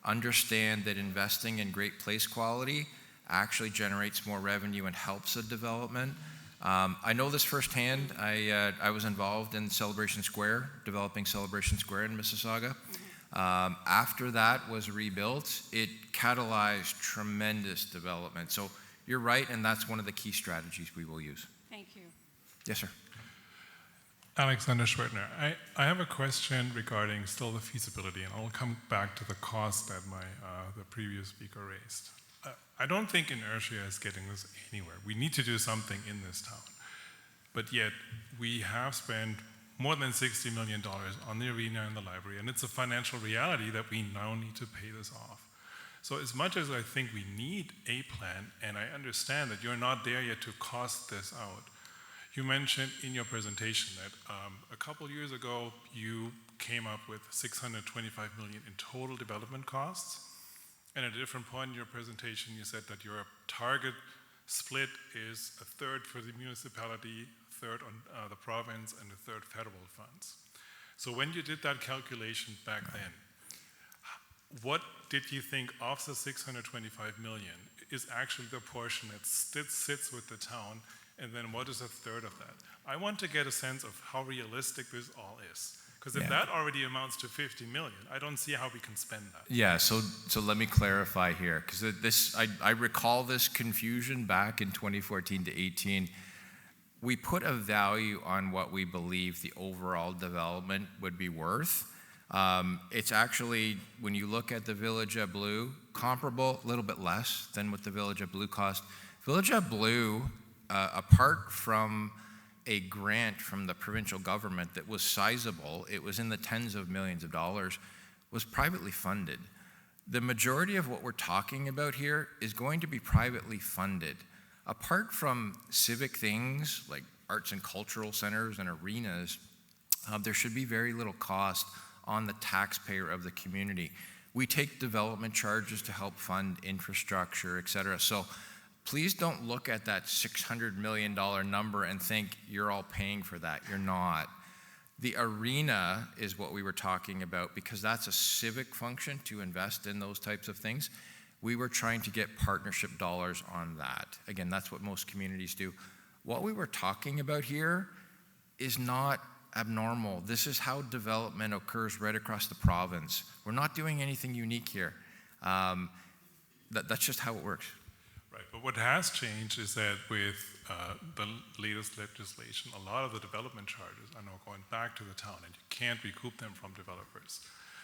understand that investing in great place quality actually generates more revenue and helps a development. I know this firsthand. I was involved in Celebration Square, developing Celebration Square in Mississauga. After that was rebuilt, it catalyzed tremendous development. So you're right, and that's one of the key strategies we will use. Thank you. Yes, sir. Alexander Schwertner, I have a question regarding still the feasibility, and I'll come back to the cost that the previous speaker raised. I don't think inertia is getting us anywhere. We need to do something in this town. But yet, we have spent more than $60 million on the arena and the library, and it's a financial reality that we now need to pay this off. So as much as I think we need a plan, and I understand that you're not there yet to cost this out, you mentioned in your presentation that a couple years ago you came up with $625 million in total development costs, and at a different point in your presentation you said that your target split is a third for the municipality, a third on the province, and a third federal funds. So when you did that calculation back then, what did you think of the $625 million is actually the portion that sits with the town? And then what is a third of that? I want to get a sense of how realistic this all is. Because if that already amounts to $50 million, I don't see how we can spend that. Yeah, so let me clarify here, because I recall this confusion back in 2014 to 18. We put a value on what we believe the overall development would be worth. It's actually, when you look at the Village at Blue, comparable, a little bit less than what the Village at Blue cost. Village at Blue, apart from a grant from the provincial government that was sizable, it was in the tens of millions of dollars, was privately funded. The majority of what we're talking about here is going to be privately funded. Apart from civic things like arts and cultural centers and arenas, there should be very little cost on the taxpayer of the community. We take development charges to help fund infrastructure, et cetera. So please don't look at that $600 million number and think you're all paying for that. You're not. The arena is what we were talking about because that's a civic function to invest in those types of things. We were trying to get partnership dollars on that. Again, that's what most communities do. What we were talking about here is not abnormal. This is how development occurs right across the province. We're not doing anything unique here. That's just how it works. Right, but what has changed is that with the latest legislation, a lot of the development charges are now going back to the town, and you can't recoup them from developers.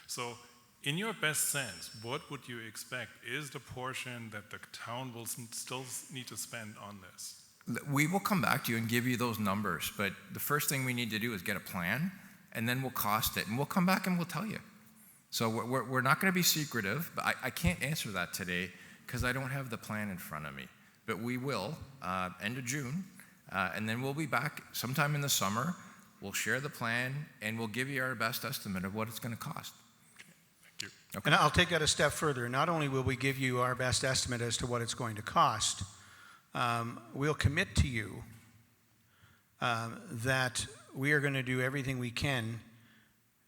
So in your best sense, what would you expect is the portion that the town will still need to spend on this? We will come back to you and give you those numbers, but the first thing we need to do is get a plan, and then we'll cost it, and we'll come back and we'll tell you. So we're not going to be secretive, but I can't answer that today because I don't have the plan in front of me. But we will, end of June, and then we'll be back sometime in the summer. We'll share the plan, and we'll give you our best estimate of what it's going to cost. Thank you. Okay. And I'll take that a step further. Not only will we give you our best estimate as to what it's going to cost, we'll commit to you that we are going to do everything we can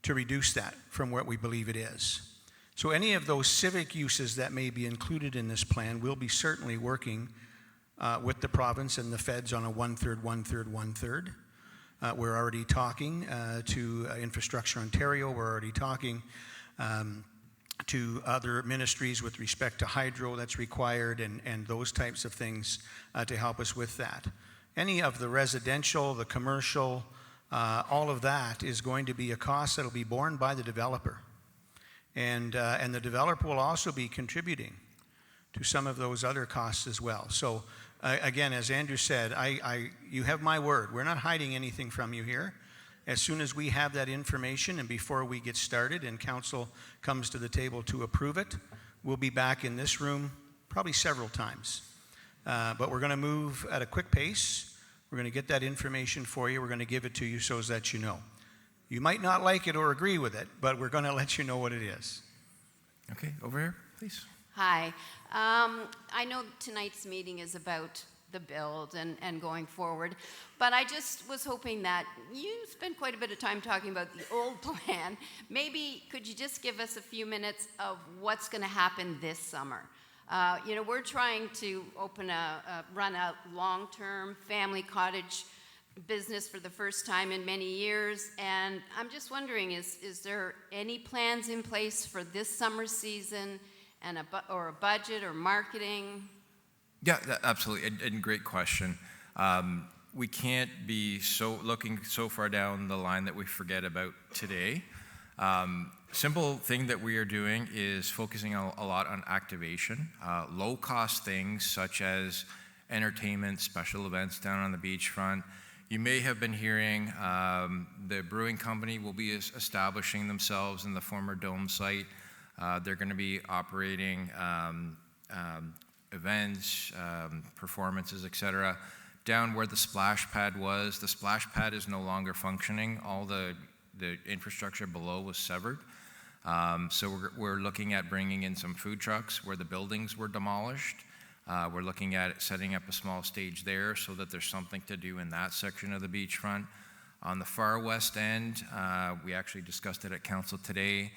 to reduce that from what we believe it is. So any of those civic uses that may be included in this plan, we'll be certainly working with the province and the feds on a 1/3, 1/3, 1/3. We're already talking to Infrastructure Ontario. We're already talking to other ministries with respect to hydro that's required and those types of things to help us with that. Any of the residential, the commercial, all of that is going to be a cost that will be borne by the developer. And the developer will also be contributing to some of those other costs as well. So again, as Andrew said, you have my word. We're not hiding anything from you here. As soon as we have that information and before we get started and council comes to the table to approve it, we'll be back in this room probably several times. But we're going to move at a quick pace. We're going to get that information for you. We're going to give it to you so that you know. You might not like it or agree with it, but we're going to let you know what it is. Okay, over here, please. Hi. I know tonight's meeting is about the build and going forward, but I just was hoping that you spent quite a bit of time talking about the old plan. Maybe could you just give us a few minutes of what's going to happen this summer? We're trying to run a long-term family cottage business for the first time in many years, and I'm just wondering, is there any plans in place for this summer season and or a budget or marketing? Yeah, absolutely, and great question. We can't be looking so far down the line that we forget about today. Simple thing that we are doing is focusing a lot on activation, low-cost things such as entertainment, special events down on the beachfront. You may have been hearing the brewing company will be establishing themselves in the former Dome site. They're going to be operating events, performances, etc. Down where the splash pad was, the splash pad is no longer functioning. All the infrastructure below was severed. So we're looking at bringing in some food trucks where the buildings were demolished. We're looking at setting up a small stage there so that there's something to do in that section of the beachfront. On the far west end, we actually discussed it at council today.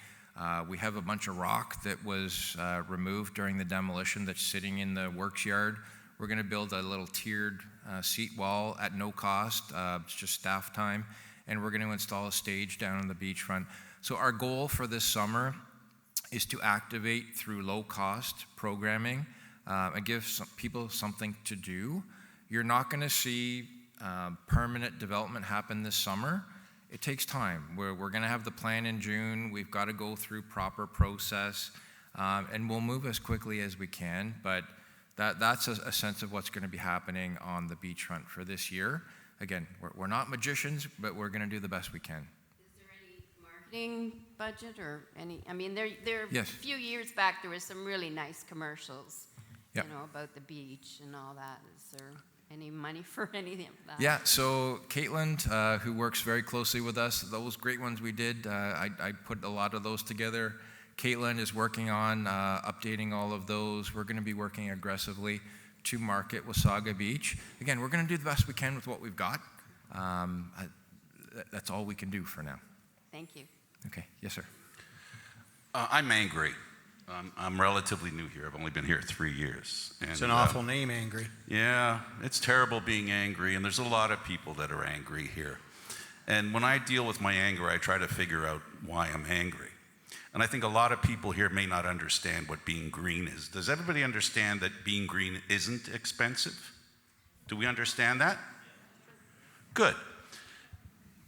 We have a bunch of rock that was removed during the demolition that's sitting in the works yard. We're going to build a little tiered seat wall at no cost. It's just staff time. And we're going to install a stage down on the beachfront. So our goal for this summer is to activate through low-cost programming and give people something to do. You're not going to see permanent development happen this summer. It takes time. We're going to have the plan in June. We've got to go through proper process, and we'll move as quickly as we can. But that's a sense of what's going to be happening on the beachfront for this year. Again, we're not magicians, but we're going to do the best we can. Is there any marketing budget or any? I mean, Yes. A few years back there was some really nice commercials, Yep. about the beach and all that. Is there any money for anything of that? Yeah, so Caitlin, who works very closely with us, those great ones we did, I put a lot of those together. Caitlin is working on updating all of those. We're going to be working aggressively to market Wasaga Beach. Again, we're going to do the best we can with what we've got. That's all we can do for now. Thank you. Okay, yes, sir. I'm angry. I'm relatively new here. I've only been here 3 years. And, It's an awful name, Angry. Yeah, it's terrible being angry, and there's a lot of people that are angry here. And when I deal with my anger, I try to figure out why I'm angry. And I think a lot of people here may not understand what being green is. Does everybody understand that being green isn't expensive? Do we understand that? Good.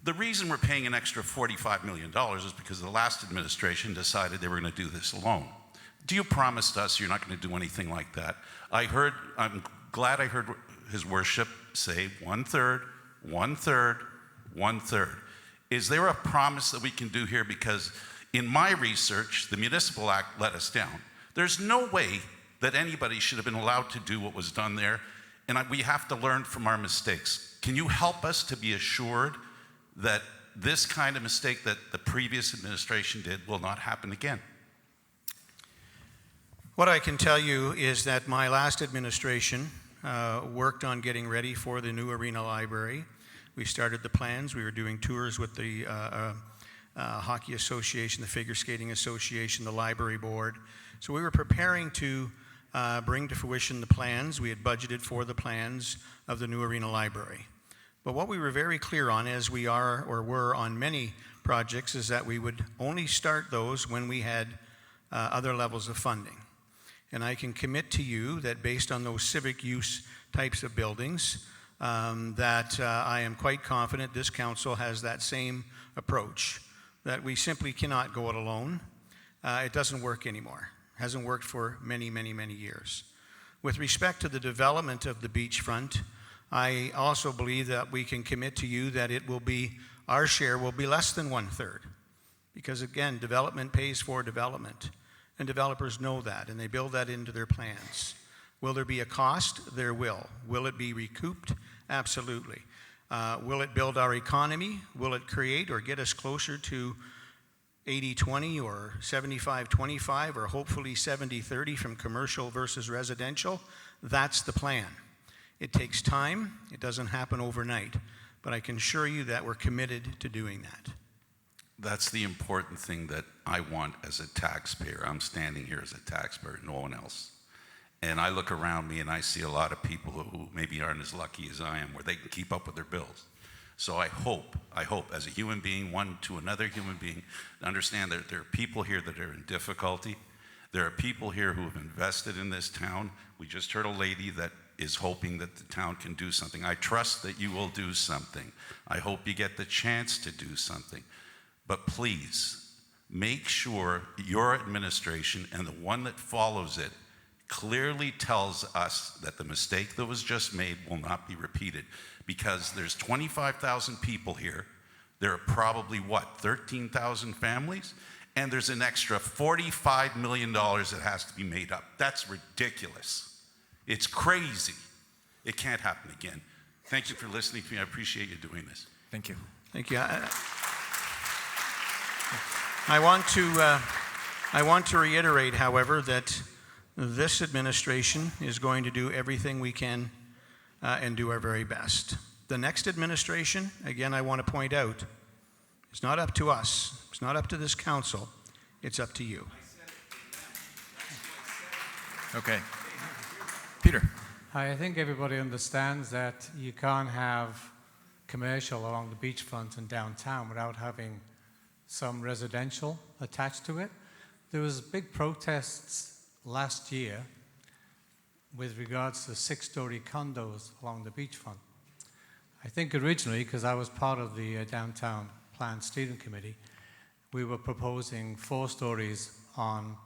The reason we're paying an extra $45 million is because the last administration decided they were going to do this alone. Do you promise us you're not going to do anything like that? I'm glad I heard his worship say 1/3, 1/3, 1/3. Is there a promise that we can do here? Because in my research, the Municipal Act let us down. There's no way that anybody should have been allowed to do what was done there, and we have to learn from our mistakes. Can you help us to be assured that this kind of mistake that the previous administration did will not happen again? What I can tell you is that my last administration worked on getting ready for the new Arena Library. We started the plans. We were doing tours with the Hockey Association, the Figure Skating Association, the Library Board. So we were preparing to bring to fruition the plans. We had budgeted for the plans of the new arena library. But what we were very clear on, as we are or were on many projects, is that we would only start those when we had other levels of funding. And I can commit to you that based on those civic use types of buildings, that I am quite confident this council has that same approach, that we simply cannot go it alone. It doesn't work anymore. It hasn't worked for many, many, many years. With respect to the development of the beachfront, I also believe that we can commit to you that it will be, our share will be less than 1/3. Because again, development pays for development. And developers know that, and they build that into their plans. Will there be a cost? There will. Will it be recouped? Absolutely. Will it build our economy? Will it create or get us closer to 80-20 or 75-25 or hopefully 70-30 from commercial versus residential? That's the plan. It takes time. It doesn't happen overnight. But I can assure you that we're committed to doing that. That's the important thing that I want as a taxpayer. I'm standing here as a taxpayer, no one else. And I look around me and I see a lot of people who maybe aren't as lucky as I am, where they can keep up with their bills. So I hope as a human being, one to another human being, to understand that there are people here that are in difficulty. There are people here who have invested in this town. We just heard a lady that is hoping that the town can do something. I trust that you will do something. I hope you get the chance to do something. But please, make sure your administration and the one that follows it clearly tells us that the mistake that was just made will not be repeated. Because there's 25,000 people here. There are probably, 13,000 families? And there's an extra $45 million that has to be made up. That's ridiculous. It's crazy. It can't happen again. Thank you for listening to me. I appreciate you doing this. Thank you. Thank you. I want to reiterate, however, that this administration is going to do everything we can and do our very best. The next administration, again, I want to point out, it's not up to us. It's not up to this council. It's up to you. Okay. Peter. I think everybody understands that you can't have commercial along the beachfront and downtown without having some residential attached to it. There was big protests last year with regards to 6-story condos along the beachfront. I think originally, because I was part of the Downtown Plan Steering Committee, we were proposing 4 stories on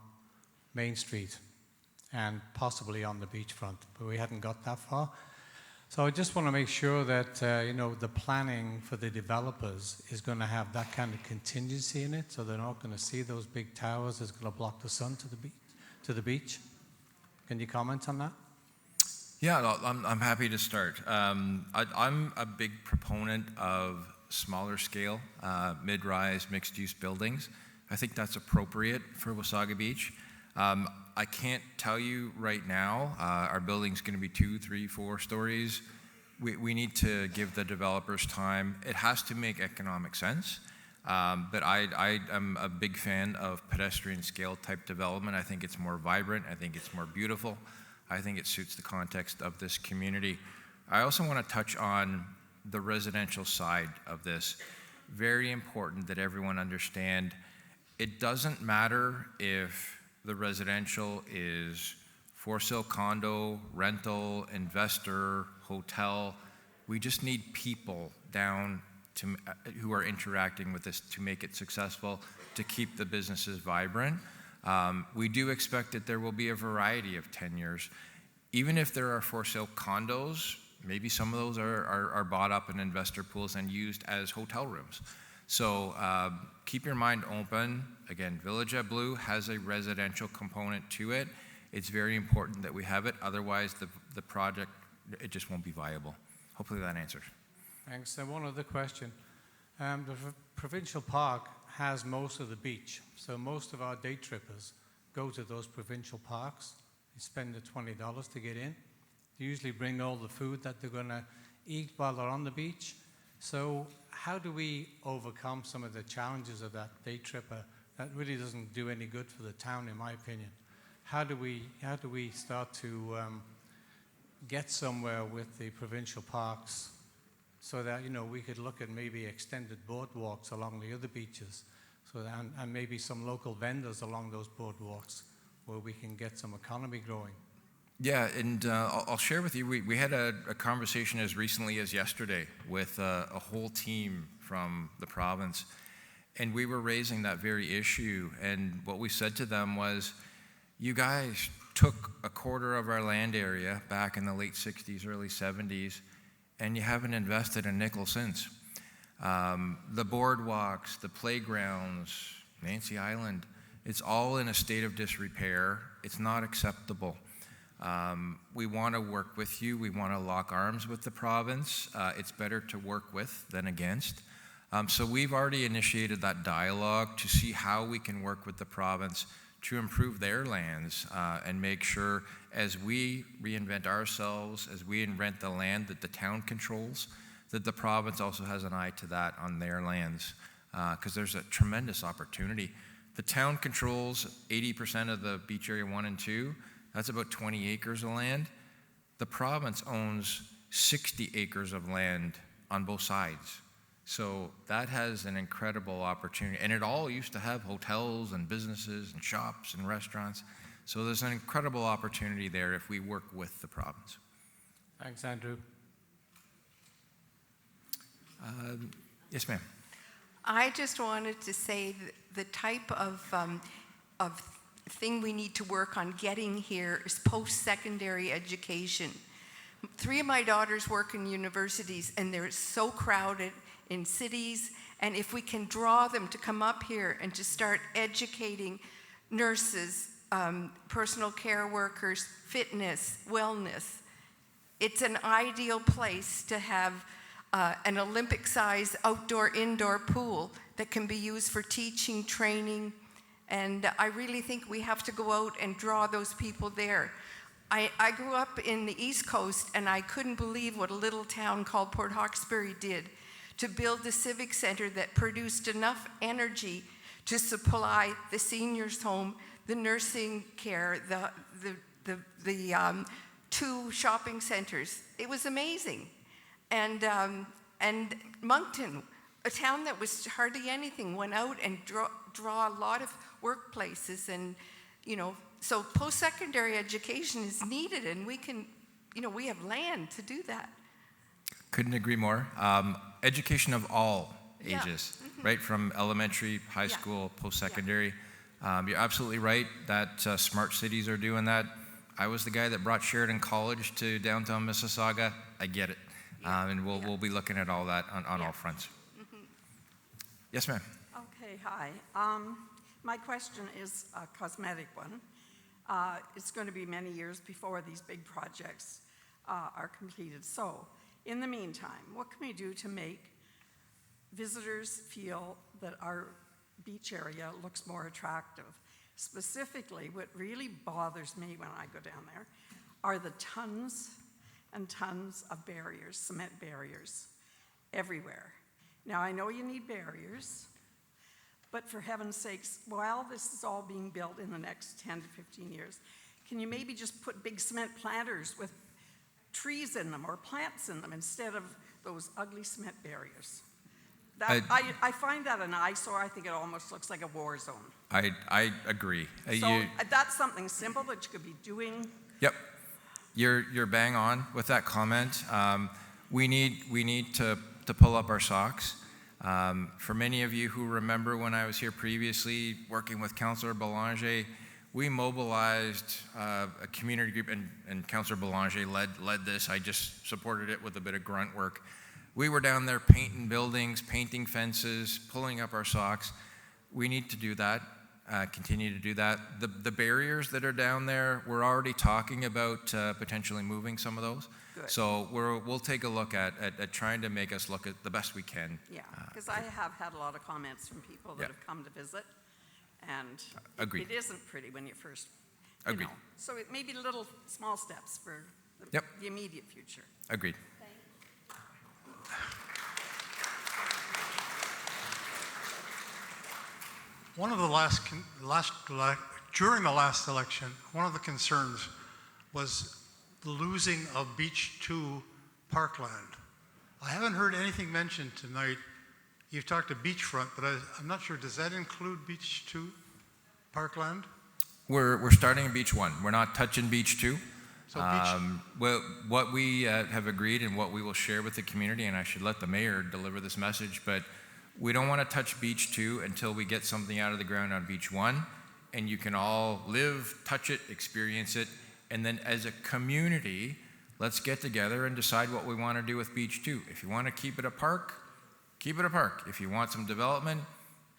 Main Street and possibly on the beachfront, but we hadn't got that far. So I just want to make sure that the planning for the developers is going to have that kind of contingency in it, so they're not going to see those big towers that's going to block the sun to the beach. Can you comment on that? Yeah, I'm happy to start. I'm a big proponent of smaller scale, mid-rise, mixed-use buildings. I think that's appropriate for Wasaga Beach. I can't tell you right now, our building's going to be 2, 3, 4 stories. We need to give the developers time. It has to make economic sense, but I am a big fan of pedestrian scale type development. I think it's more vibrant. I think it's more beautiful. I think it suits the context of this community. I also want to touch on the residential side of this. Very important that everyone understand it doesn't matter if the residential is for sale condo, rental, investor, hotel. We just need people down to, who are interacting with this to make it successful, to keep the businesses vibrant. We do expect that there will be a variety of tenures. Even if there are for sale condos, maybe some of those are bought up in investor pools and used as hotel rooms. So keep your mind open. Again, Village at Blue has a residential component to it. It's very important that we have it. Otherwise, the project, it just won't be viable. Hopefully that answers. Thanks. And one other question. The provincial park has most of the beach. So most of our day trippers go to those provincial parks. They spend the $20 to get in. They usually bring all the food that they're going to eat while they're on the beach. So how do we overcome some of the challenges of that day tripper? That really doesn't do any good for the town, in my opinion. How do we start to get somewhere with the provincial parks so that, we could look at maybe extended boardwalks along the other beaches, and maybe some local vendors along those boardwalks where we can get some economy growing? Yeah, and I'll share with you, we had a conversation as recently as yesterday with a whole team from the province, and we were raising that very issue, and what we said to them was, you guys took a quarter of our land area back in the late 60s, early 70s, and you haven't invested a nickel since. The boardwalks, the playgrounds, Nancy Island, it's all in a state of disrepair. It's not acceptable. We want to work with you. We want to lock arms with the province. It's better to work with than against. So we've already initiated that dialogue to see how we can work with the province to improve their lands and make sure as we reinvent ourselves, as we invent the land that the town controls, that the province also has an eye to that on their lands, because there's a tremendous opportunity. The town controls 80% of the beach area 1 and 2. That's about 20 acres of land. The province owns 60 acres of land on both sides. So that has an incredible opportunity. And it all used to have hotels and businesses and shops and restaurants. So there's an incredible opportunity there if we work with the province. Thanks, Andrew. Yes, ma'am. I just wanted to say the type of thing we need to work on getting here is post-secondary education. 3 of my daughters work in universities, and they're so crowded in cities, and if we can draw them to come up here and to start educating nurses, personal care workers, fitness, wellness, it's an ideal place to have an Olympic-sized outdoor-indoor pool that can be used for teaching, training, and I really think we have to go out and draw those people there. I grew up in the East Coast, and I couldn't believe what a little town called Port Hawkesbury did to build a civic center that produced enough energy to supply the seniors' home, the nursing care, the 2 shopping centers. It was amazing. And Moncton, a town that was hardly anything, went out and draw a lot of workplaces, and so post-secondary education is needed, and we can, we have land to do that. Couldn't agree more. Education of all ages, Mm-hmm. right from elementary, high school, post-secondary. You're absolutely right that smart cities are doing that. I was the guy that brought Sheridan College to downtown Mississauga. I get it. And we'll be looking at all that on all fronts. Mm-hmm. Yes, ma'am. Okay, hi. My question is a cosmetic one. It's going to be many years before these big projects are completed. So, in the meantime, what can we do to make visitors feel that our beach area looks more attractive? Specifically, what really bothers me when I go down there are the tons and tons of barriers, cement barriers, everywhere. Now, I know you need barriers, but for heaven's sakes, while this is all being built in the next 10 to 15 years, can you maybe just put big cement planters with trees in them or plants in them instead of those ugly cement barriers? I find that an eyesore. I think it almost looks like a war zone. I agree. So that's something simple that you could be doing. Yep. You're bang on with that comment. We need to pull up our socks. For many of you who remember when I was here previously working with Councillor Belanger, we mobilized a community group, and Councillor Belanger led this. I just supported it with a bit of grunt work. We were down there painting buildings, painting fences, pulling up our socks. We need to do that, continue to do that. The barriers that are down there, we're already talking about potentially moving some of those. Good. So we'll take a look at trying to make us look at the best we can. Yeah, because I have had a lot of comments from people that have come to visit, and Agreed. it isn't pretty when you first, Agreed. So it may be little small steps for the immediate future. Agreed. One of the during the last election, one of the concerns was the losing of Beach 2 parkland. I haven't heard anything mentioned tonight. You've talked to Beachfront, but I'm not sure, does that include Beach 2 parkland? We're starting in Beach 1. We're not touching Beach 2. So What we have agreed and what we will share with the community, and I should let the mayor deliver this message, but we don't want to touch Beach 2 until we get something out of the ground on Beach 1, and you can all live, touch it, experience it, and then as a community, let's get together and decide what we want to do with Beach 2. If you want to keep it a park, keep it a park. If you want some development,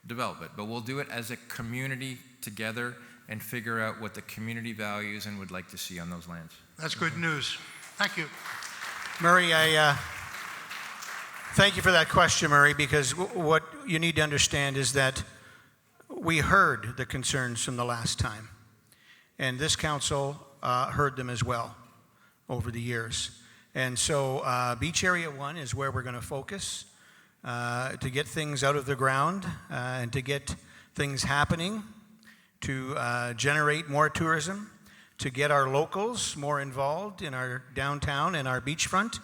develop it. But we'll do it as a community together and figure out what the community values and would like to see on those lands. That's good news. Thank you. Murray, thank you for that question, Murray, because what you need to understand is that we heard the concerns from the last time, and this council heard them as well over the years. And so Beach Area 1 is where we're going to focus to get things out of the ground and to get things happening, to generate more tourism, to get our locals more involved in our downtown and our beachfront.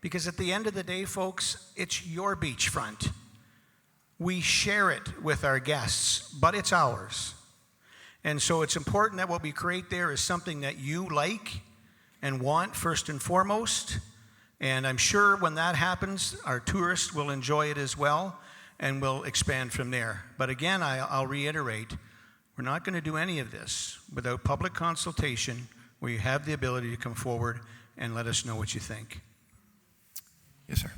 Because at the end of the day, folks, it's your beachfront. We share it with our guests, but it's ours. And so it's important that what we create there is something that you like and want first and foremost. And I'm sure when that happens, our tourists will enjoy it as well, and we'll expand from there. But again, I'll reiterate, we're not going to do any of this without public consultation, where you have the ability to come forward and let us know what you think. Yes, sir.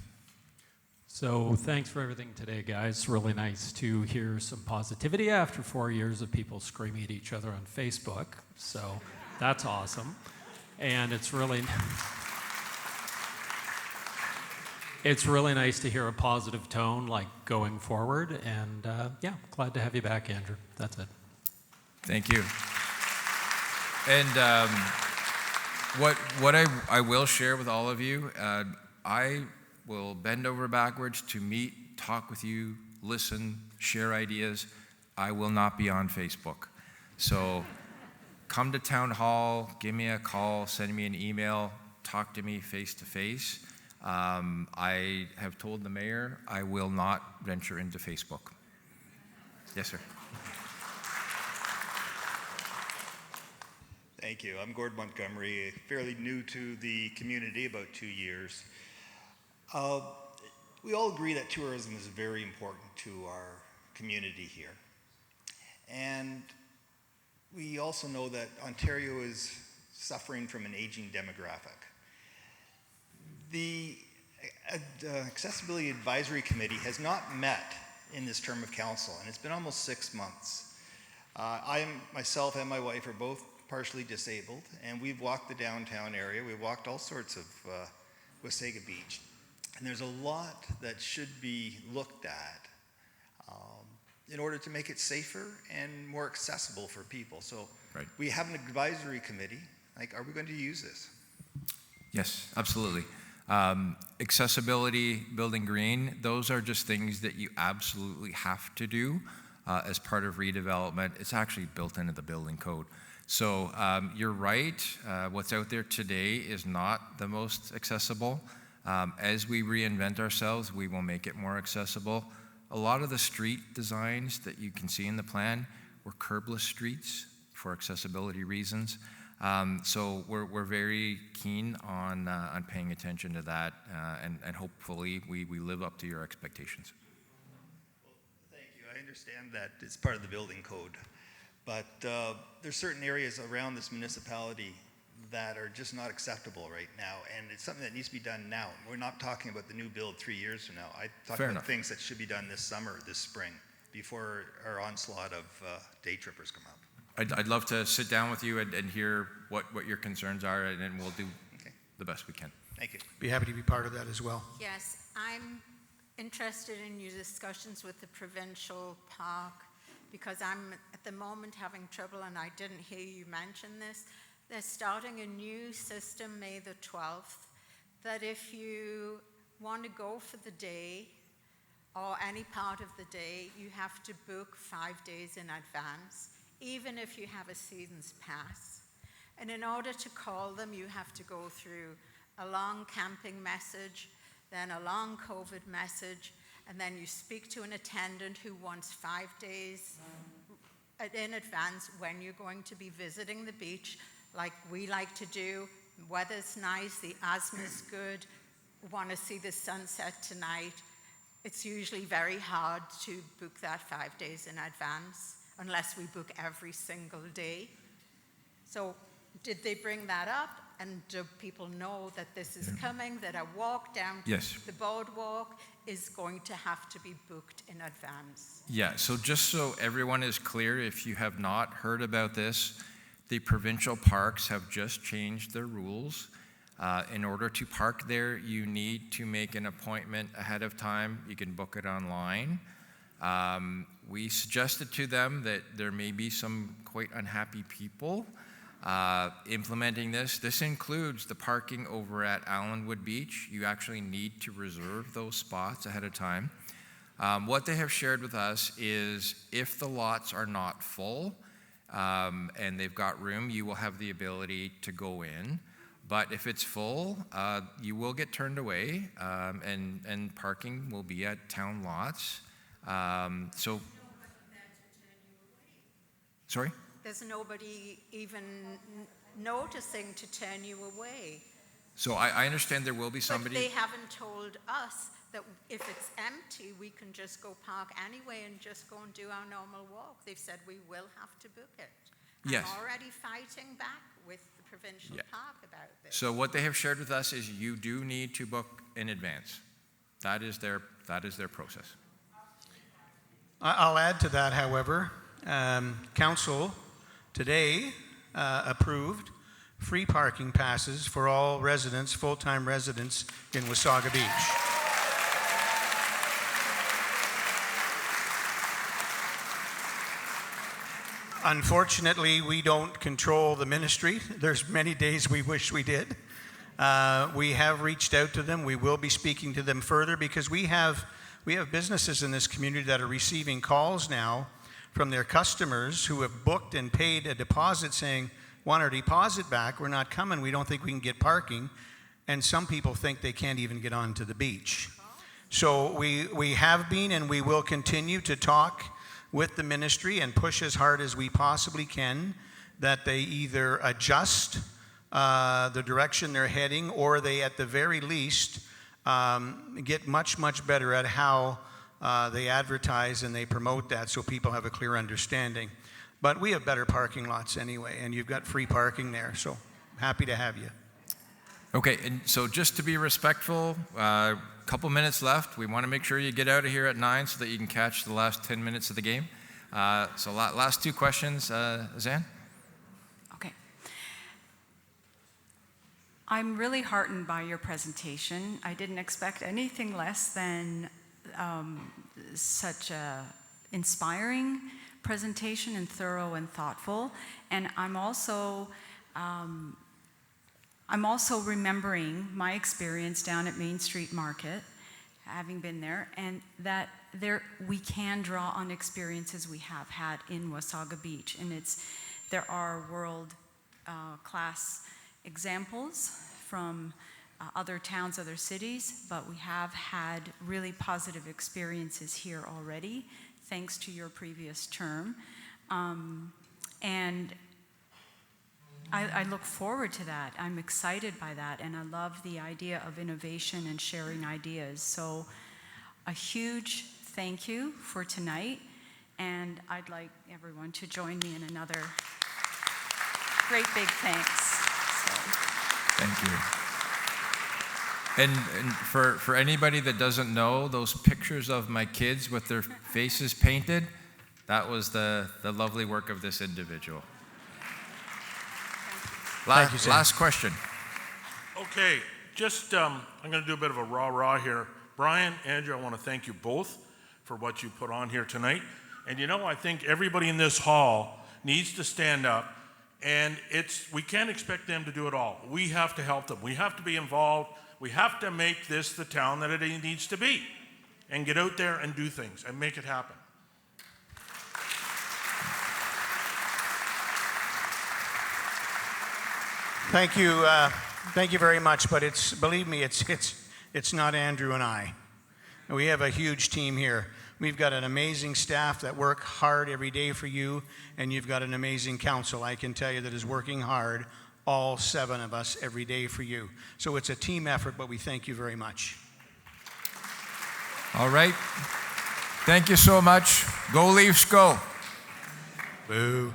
So thanks for everything today, guys. Really nice to hear some positivity after 4 years of people screaming at each other on Facebook. So that's awesome. And it's really nice to hear a positive tone, like, going forward. And yeah, glad to have you back, Andrew. That's it. Thank you. And what I will share with all of you, I will bend over backwards to meet, talk with you, listen, share ideas. I will not be on Facebook. So come to town hall, give me a call, send me an email, talk to me face to face. I have told the mayor I will not venture into Facebook. Yes, sir. Thank you. I'm Gord Montgomery, fairly new to the community, about 2 years. We all agree that tourism is very important to our community here. And we also know that Ontario is suffering from an aging demographic. The Accessibility Advisory Committee has not met in this term of council, and it's been almost 6 months. Myself and my wife are both partially disabled, and we've walked the downtown area. We've walked all sorts of Wasaga Beach. And there's a lot that should be looked at in order to make it safer and more accessible for people. So right. We have an advisory committee. Like, are we going to use this? Yes, absolutely. Accessibility, building green, those are just things that you absolutely have to do as part of redevelopment. It's actually built into the building code. So you're right, what's out there today is not the most accessible. As we reinvent ourselves, we will make it more accessible. A lot of the street designs that you can see in the plan were curbless streets for accessibility reasons. So we're very keen on paying attention to that, and hopefully we live up to your expectations. Well, thank you. I understand that it's part of the building code, but there's certain areas around this municipality that are just not acceptable right now, and it's something that needs to be done now. We're not talking about the new build 3 years from now. I'm talking about things that should be done this summer, this spring, before our onslaught of day trippers come up. I'd love to sit down with you and hear what your concerns are, and then we'll do the best we can. Thank you. Be happy to be part of that as well. Yes, I'm interested in your discussions with the provincial park, because I'm at the moment having trouble, and I didn't hear you mention this. They're starting a new system May the 12th, that if you want to go for the day any part of the day, you have to book 5 days in advance, even if you have a season's pass. And in order to call them, you have to go through a long camping message, then a long COVID message, and then you speak to an attendant who wants 5 days in advance when you're going to be visiting the beach, like we like to do. Weather's nice, the asthma's good, want to see the sunset tonight. It's usually very hard to book that 5 days in advance, unless we book every single day. So did they bring that up? And do people know that this is coming, that a walk down the boardwalk is going to have to be booked in advance? Yeah, so just so everyone is clear, if you have not heard about this, the provincial parks have just changed their rules. In order to park there, you need to make an appointment ahead of time. You can book it online. We suggested to them that there may be some quite unhappy people implementing this. This includes the parking over at Allenwood Beach. You actually need to reserve those spots ahead of time. What they have shared with us is if the lots are not full and they've got room, you will have the ability to go in. But if it's full, you will get turned away, and parking will be at town lots. Sorry? There's nobody even noticing to turn you away. So I understand there will be somebody. But they haven't told us that if it's empty, we can just go park anyway and just go and do our normal walk. They've said we will have to book it. Yes. I'm already fighting back with the provincial park about this. So what they have shared with us is you do need to book in advance. That is their process. I'll add to that, however. Council today approved free parking passes for all residents, full-time residents in Wasaga Beach. Unfortunately, we don't control the ministry. There's many days we wish we did. We have reached out to them. We will be speaking to them further because we have businesses in this community that are receiving calls now from their customers who have booked and paid a deposit saying, want our deposit back, we're not coming, we don't think we can get parking. And some people think they can't even get onto the beach. So we have been and we will continue to talk with the ministry and push as hard as we possibly can that they either adjust the direction they're heading or they at the very least get much, much better at how they advertise and they promote that so people have a clear understanding. But we have better parking lots anyway, and you've got free parking there, so happy to have you. Okay, and so just to be respectful, a couple minutes left. We want to make sure you get out of here at 9 so that you can catch the last 10 minutes of the game. So last two questions, Zan? Okay. I'm really heartened by your presentation. I didn't expect anything less than such a inspiring presentation and thorough and thoughtful. And I'm also remembering my experience down at Main Street Market, having been there, and that we can draw on experiences we have had in Wasaga Beach. And there are world class examples from other towns, other cities, but we have had really positive experiences here already, thanks to your previous term. And I look forward to that. I'm excited by that, and I love the idea of innovation and sharing ideas. So a huge thank you for tonight, and I'd like everyone to join me in another great big thanks. So. Thank you. And for anybody that doesn't know, those pictures of my kids with their faces painted, that was the lovely work of this individual. Thank you, Sam. Last question. Okay, just I'm going to do a bit of a rah-rah here. Brian, Andrew, I want to thank you both for what you put on here tonight. And I think everybody in this hall needs to stand up, and we can't expect them to do it all. We have to help them. We have to be involved. We have to make this the town that it needs to be. and get out there and do things and make it happen. Thank you very much. But believe me, it's not Andrew and I. We have a huge team here. We've got an amazing staff that work hard every day for you, and you've got an amazing council, I can tell you, that is working hard, all 7 of us, every day for you. So it's a team effort, but we thank you very much. All right. Thank you so much. Go Leafs, go. Boo.